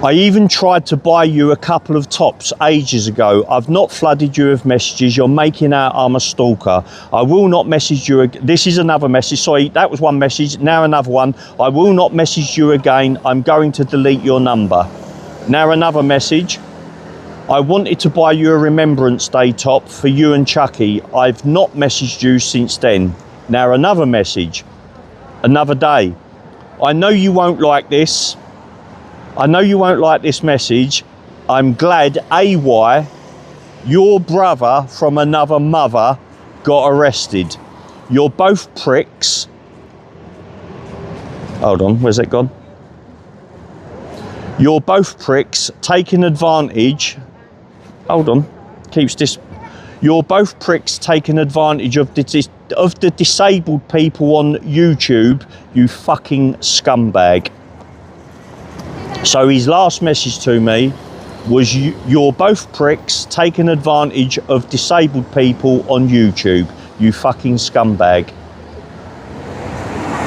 I even tried to buy you a couple of tops ages ago. I've not flooded you with messages. You're making out I'm a stalker. I will not message you. This is another message. Sorry, that was one message. Now another one. I will not message you again. I'm going to delete your number. Now another message. I wanted to buy you a Remembrance Day top for you and Chucky. I've not messaged you since then. Now another message. Another day. I know you won't like this. I know you won't like this message. I'm glad AY, your brother from another mother, got arrested. You're both pricks. Hold on, where's it gone? You're both pricks taking advantage. Hold on, keeps this. You're both pricks taking advantage of the disabled people on YouTube, you fucking scumbag. So his last message to me was, you're both pricks taking advantage of disabled people on YouTube, you fucking scumbag.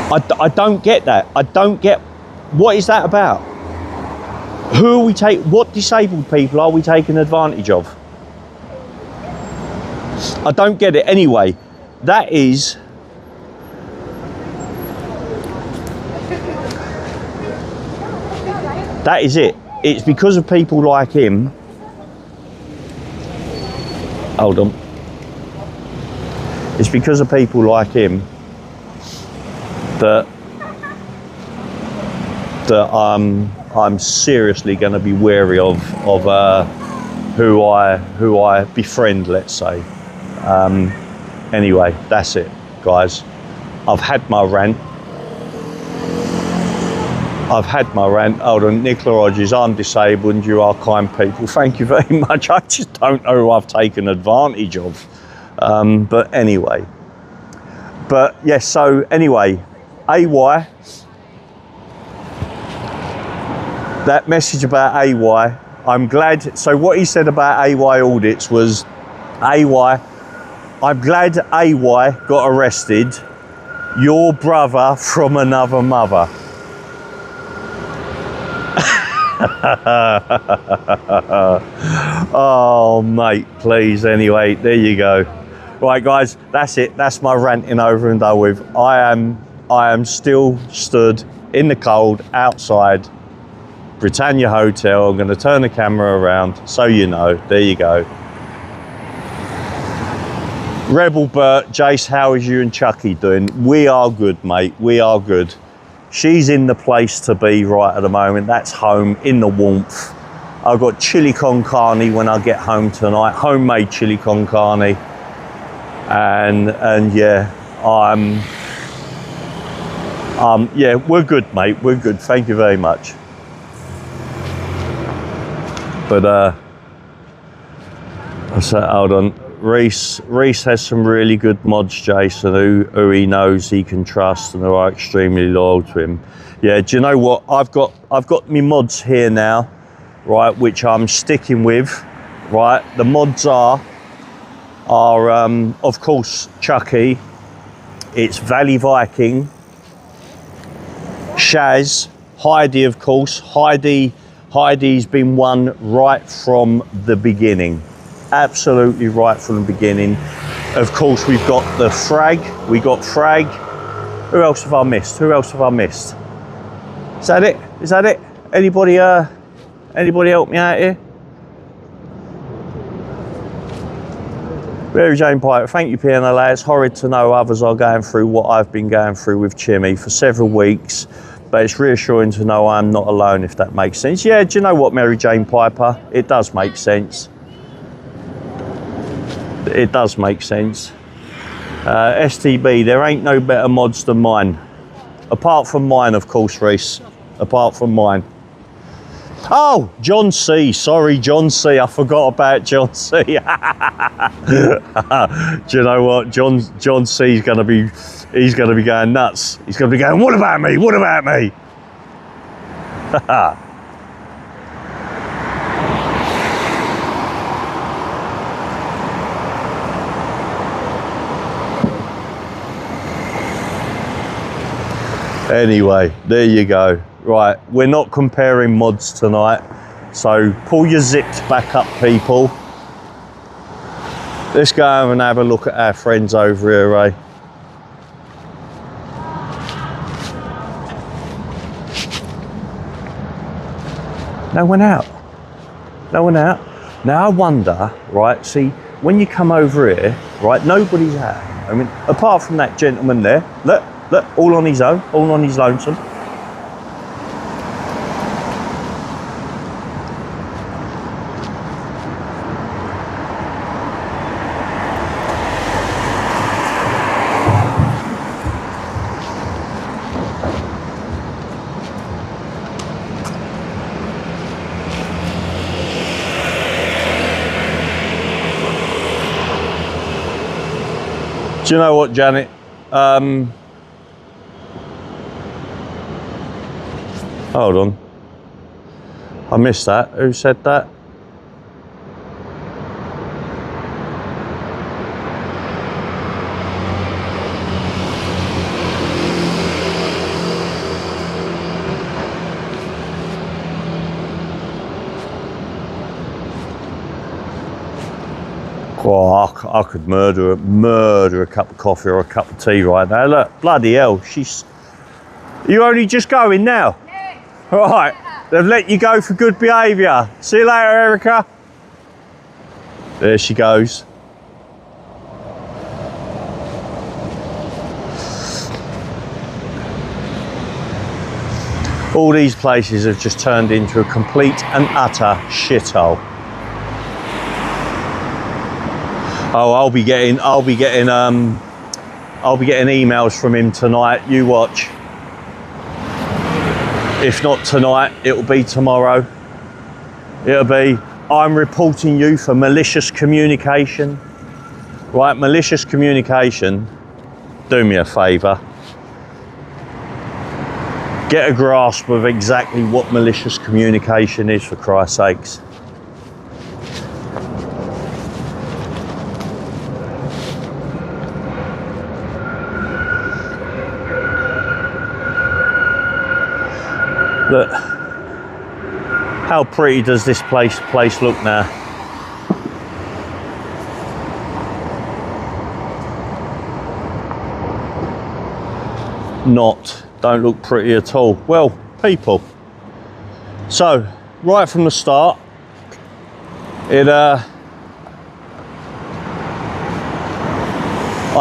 I don't get that. I don't get, what is that about? Who are we what disabled people are we taking advantage of? I don't get it. Anyway, that is it. It's because of people like him. Hold on. It's because of people like him that I'm seriously going to be wary of who I befriend, let's say. Anyway, that's it, guys. I've had my rant. Hold on, Nicola Rogers, I'm disabled and you are kind people. Thank you very much. I just don't know who I've taken advantage of. But anyway. But yes, so anyway, AY. That message about AY, I'm glad. So what he said about AY audits was, AY, I'm glad AY got arrested. Your brother from another mother. Oh mate, please. Anyway, there you go. Right guys, that's it. That's my ranting over and done with. I am still stood in the cold outside Britannia Hotel. I'm going to turn the camera around so you know. There you go. Rebel Bert, Jace, how is you and Chucky doing? We are good, mate. We are good. She's in the place to be right at the moment. That's home in the warmth. I've got chili con carne when I get home tonight. Homemade chili con carne. And yeah, yeah, we're good, mate. We're good. Thank you very much. But hold on. Reese has some really good mods, Jason, who he knows he can trust and who are extremely loyal to him. Yeah, do you know what? I've got me mods here now, right, which I'm sticking with, right? The mods are of course Chucky, it's Valley Viking, Shaz, Heidi, of course. Heidi's been one right from the beginning. Absolutely right from the beginning. Of course, we've got the Frag. We got Frag. Who else have I missed? Who else have I missed? Is that it? Is that it? Anybody help me out here? Mary Jane Piper, thank you, PNLA. It's horrid to know others are going through what I've been going through with Chimmy for several weeks, but it's reassuring to know I'm not alone, if that makes sense. Yeah, do you know what, Mary Jane Piper? It does make sense. It does make sense. STB, there ain't no better mods than mine. Apart from mine, of course, Reese. Apart from mine. Oh, John C. Sorry, John C. I forgot about John C. Do you know what? John C. is going to be, he's going to be going nuts. He's going to be going, what about me? What about me? Anyway, there you go. Right, we're not comparing mods tonight, so pull your zips back up, people. Let's go over and have a look at our friends over here, eh? No one out. No one out. Now I wonder, right, see, when you come over here, right, nobody's out. I mean, apart from that gentleman there, look, all on his own, all on his lonesome. Do you know what, Janet? Hold on. I missed that. Who said that? Oh, I could murder a cup of coffee or a cup of tea right now. Look, bloody hell, you only just going now? Yes. All right, they've let you go for good behaviour. See you later, Erica. There she goes. All these places have just turned into a complete and utter shithole. Oh, I'll be getting emails from him tonight. You watch. If not tonight, it'll be tomorrow. It'll be, I'm reporting you for malicious communication. Right, malicious communication. Do me a favour. Get a grasp of exactly what malicious communication is, for Christ's sakes. Look, how pretty does this place look now? Don't look pretty at all. Well, people. So, right from the start, I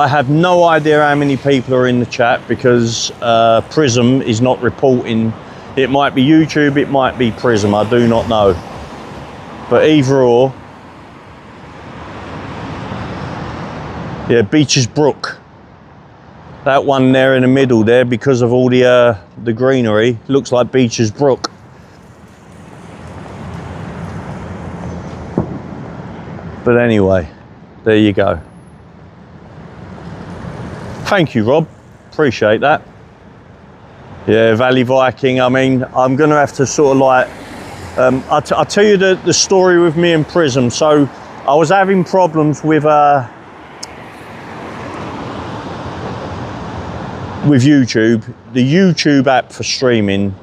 have no idea how many people are in the chat because Prism is not reporting. It might be YouTube, it might be Prism, I do not know. But either or. Yeah, Beaches Brook. That one there in the middle there, because of all the greenery, looks like Beaches Brook. But anyway, there you go. Thank you, Rob. Appreciate that. Yeah, Valley Viking. I mean, I'm going to have to sort of like, I'll tell you the story with me and Prism. So I was having problems with YouTube. The YouTube app for streaming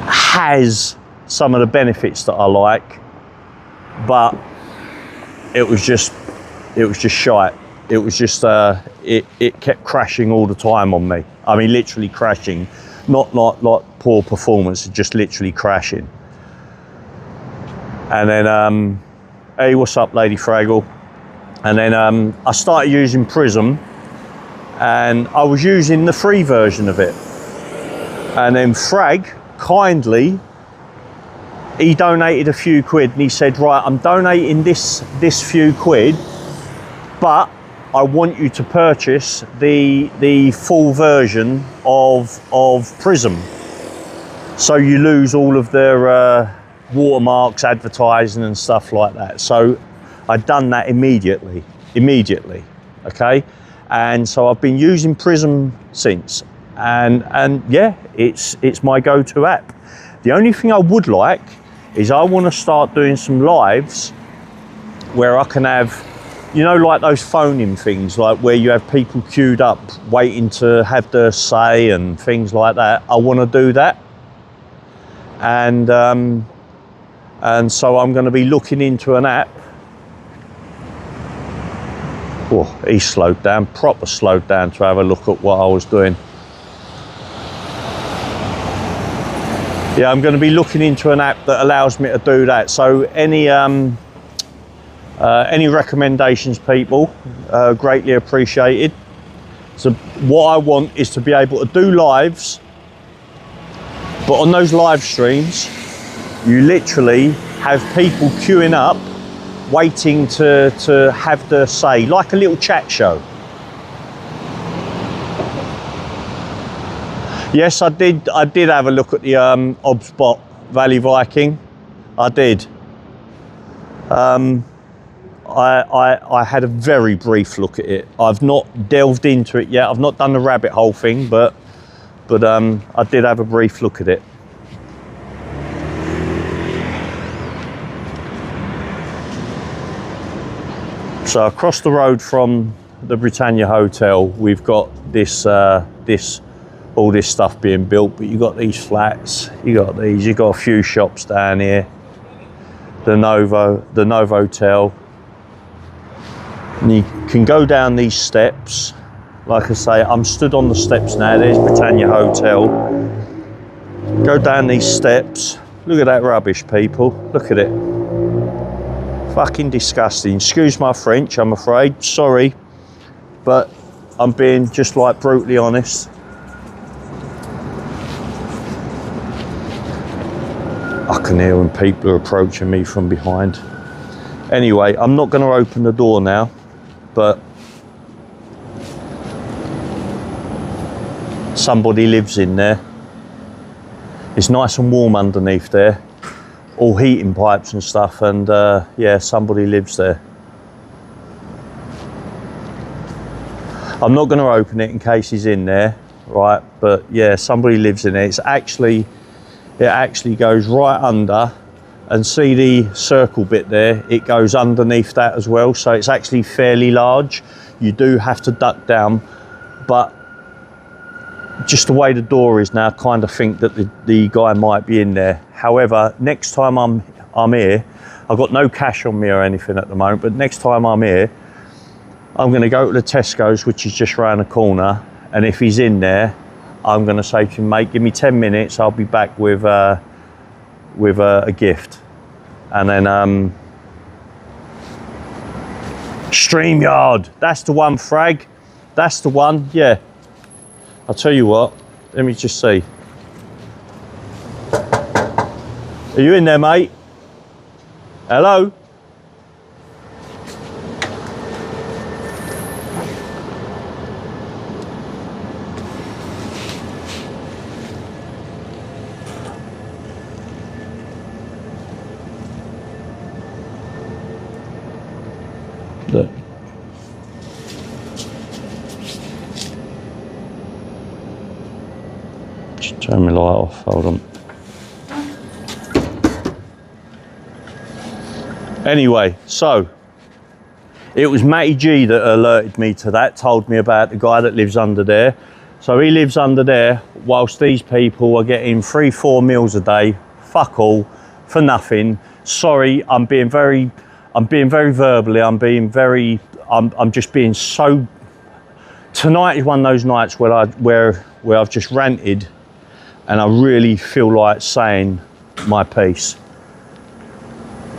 has some of the benefits that I like, but it was just shite. It was just it kept crashing all the time on me. I mean, literally crashing, not like poor performance, just literally crashing. And then hey, what's up, Lady Fraggle? And then I started using Prism, and I was using the free version of it. And then Frag kindly, he donated a few quid, and he said, right, I'm donating this few quid, but I want you to purchase the full version of Prism, so you lose all of their watermarks, advertising and stuff like that. So I'd done that immediately, okay? And so I've been using Prism since, and yeah, it's my go-to app. The only thing I would like is I want to start doing some lives where I can have, you know, like those phone-in things, like where you have people queued up waiting to have their say and things like that. I want to do that, and so I'm going to be looking into an app. Oh, he slowed down, proper slowed down to have a look at what I was doing. Yeah, I'm going to be looking into an app that allows me to do that. So any recommendations, people, greatly appreciated. So what I want is to be able to do lives, but on those live streams, you literally have people queuing up, waiting to have their say, like a little chat show. Yes, I did have a look at the OBSBot Valley Viking. I did. I had a very brief look at it. I've not delved into it yet. I've not done the rabbit hole thing, but I did have a brief look at it. So across the road from the Britannia Hotel, we've got this, all this stuff being built, but you've got these flats, you've got a few shops down here, the Novotel. And you can go down these steps. Like I say, I'm stood on the steps now. There's Britannia Hotel. Go down these steps. Look at that rubbish, people. Look at it. Fucking disgusting. Excuse my French, I'm afraid. Sorry. But I'm being just like brutally honest. I can hear when people are approaching me from behind. Anyway, I'm not going to open the door now, but somebody lives in there. It's nice and warm underneath there. All heating pipes and stuff, and yeah, somebody lives there. I'm not going to open it in case he's in there, right? But yeah, somebody lives in there. It actually goes right under, and see the circle bit there? It goes underneath that as well, so it's actually fairly large. You do have to duck down, but just the way the door is now, I kind of think that the guy might be in there. However, next time I'm here, I've got no cash on me or anything at the moment, but next time I'm here, I'm going to go to the Tesco's, which is just around the corner, and if he's in there, I'm going to say to him, mate, give me 10 minutes, I'll be back with a gift. And then StreamYard, that's the one, Frag, that's the one. Yeah, I'll tell you what, let me just see. Are you in there, mate? Hello? Look. Just turn my light off, hold on. Anyway, so it was Matty G that alerted me to that, told me about the guy that lives under there. So he lives under there whilst these people are getting 3-4 meals a day, fuck all, for nothing. Sorry, I'm being very verbally, I'm just being so. Tonight is one of those nights where I've just ranted, and I really feel like saying my piece.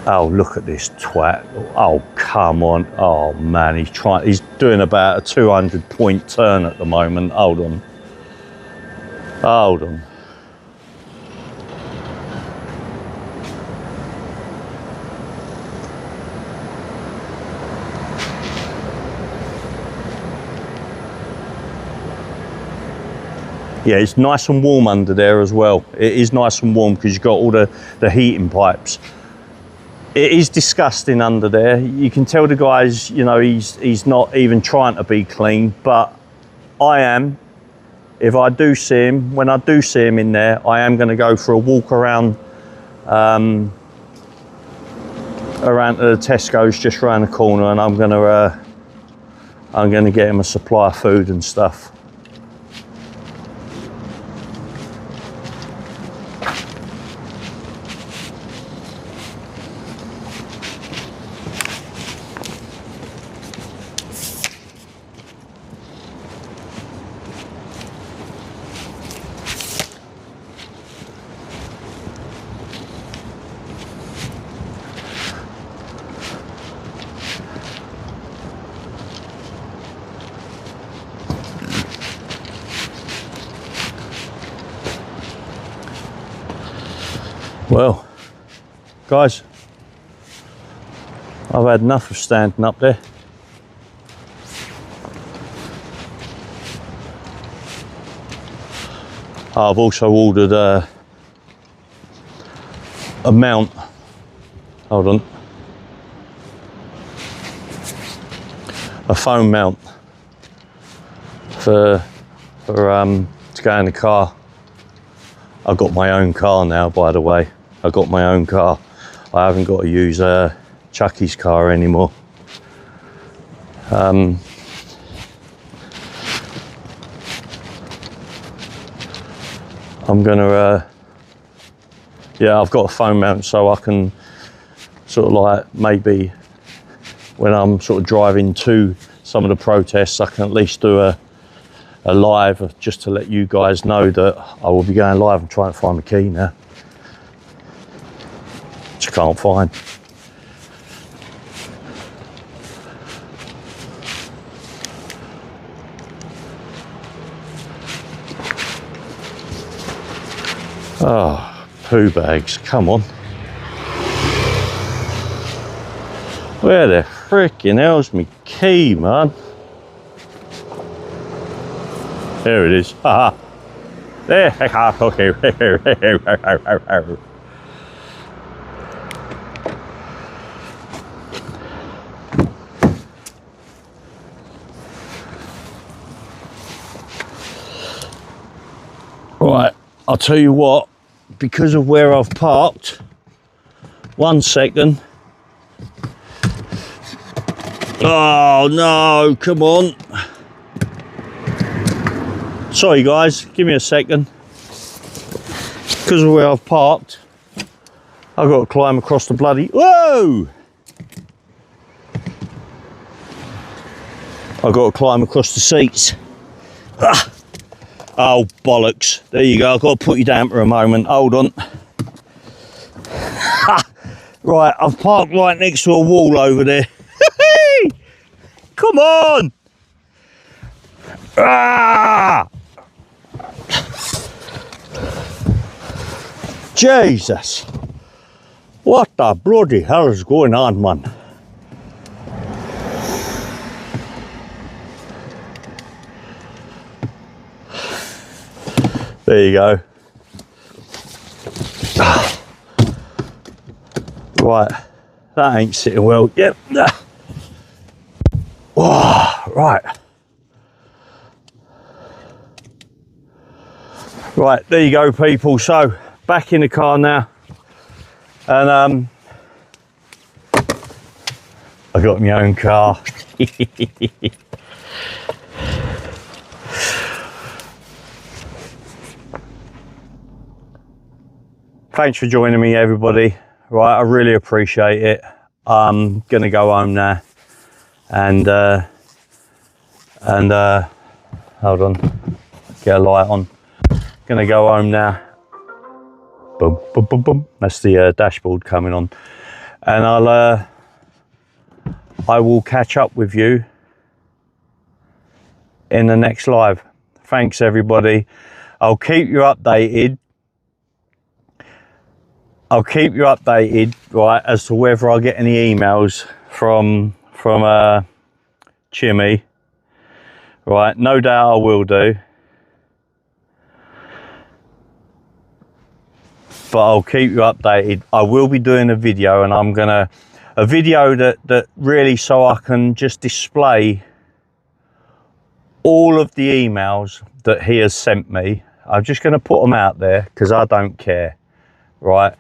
Oh, look at this twat. Oh, come on. Oh man, he's doing about a 200-point turn at the moment. Hold on. Yeah, it's nice and warm under there as well. It is nice and warm because you've got all the heating pipes. It is disgusting under there. You can tell the guys, you know, he's not even trying to be clean, but I am. If I do see him, when I do see him in there, I am going to go for a walk around to the Tesco's just around the corner, and I'm going to get him a supply of food and stuff. Well, guys, I've had enough of standing up there. I've also ordered a mount. Hold on. a phone mount to go in the car. I've got my own car now, by the way. I've got my own car. I haven't got to use Chucky's car anymore. I'm gonna yeah, I've got a phone mount so I can sort of like, maybe when I'm sort of driving to some of the protests, I can at least do a live just to let you guys know that I will be going live. I'm trying to find the key now, which I can't find. Oh, poo bags, come on. Where the frickin' hell's my key, man? There it is. Haha. There. Okay. Right, I'll tell you what, because of where I've parked, 1 second. Oh no, come on. Sorry guys, give me a second. Because of where I've parked, I've got to climb across the bloody, whoa! I've got to climb across the seats. Ah. Oh bollocks, there you go, I've got to put you down for a moment, hold on. Right, I've parked right next to a wall over there. Come on! Ah! Jesus! What the bloody hell is going on, man? There you go. Right, that ain't sitting well. Yep. Oh, right. Right, there you go, people. So, back in the car now. And I got my own car. Thanks for joining me, everybody. Right, I really appreciate it. I'm gonna go home now, and hold on, get a light on. Gonna go home now. Boom, boom, boom, boom. That's the dashboard coming on, and I will catch up with you in the next live. Thanks, everybody. I'll keep you updated. Right, as to whether I get any emails from Chimmy. Right, no doubt I will do. But I'll keep you updated. I will be doing a video, and I'm gonna, a video that really, so I can just display all of the emails that he has sent me. I'm just gonna put them out there because I don't care, right?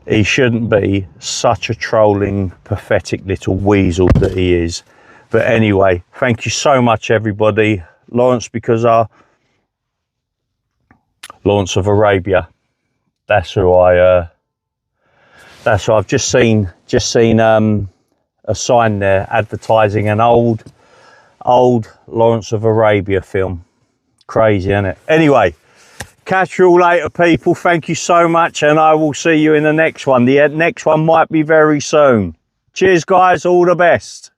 He shouldn't be such a trolling, pathetic little weasel that he is. But anyway, thank you so much, everybody. Lawrence, because Lawrence of Arabia. That's who I've just seen a sign there advertising an old Lawrence of Arabia film. Crazy, isn't it? Anyway. Catch you all later, people. Thank you so much, and I will see you in the next one. The next one might be very soon. Cheers, guys. All the best.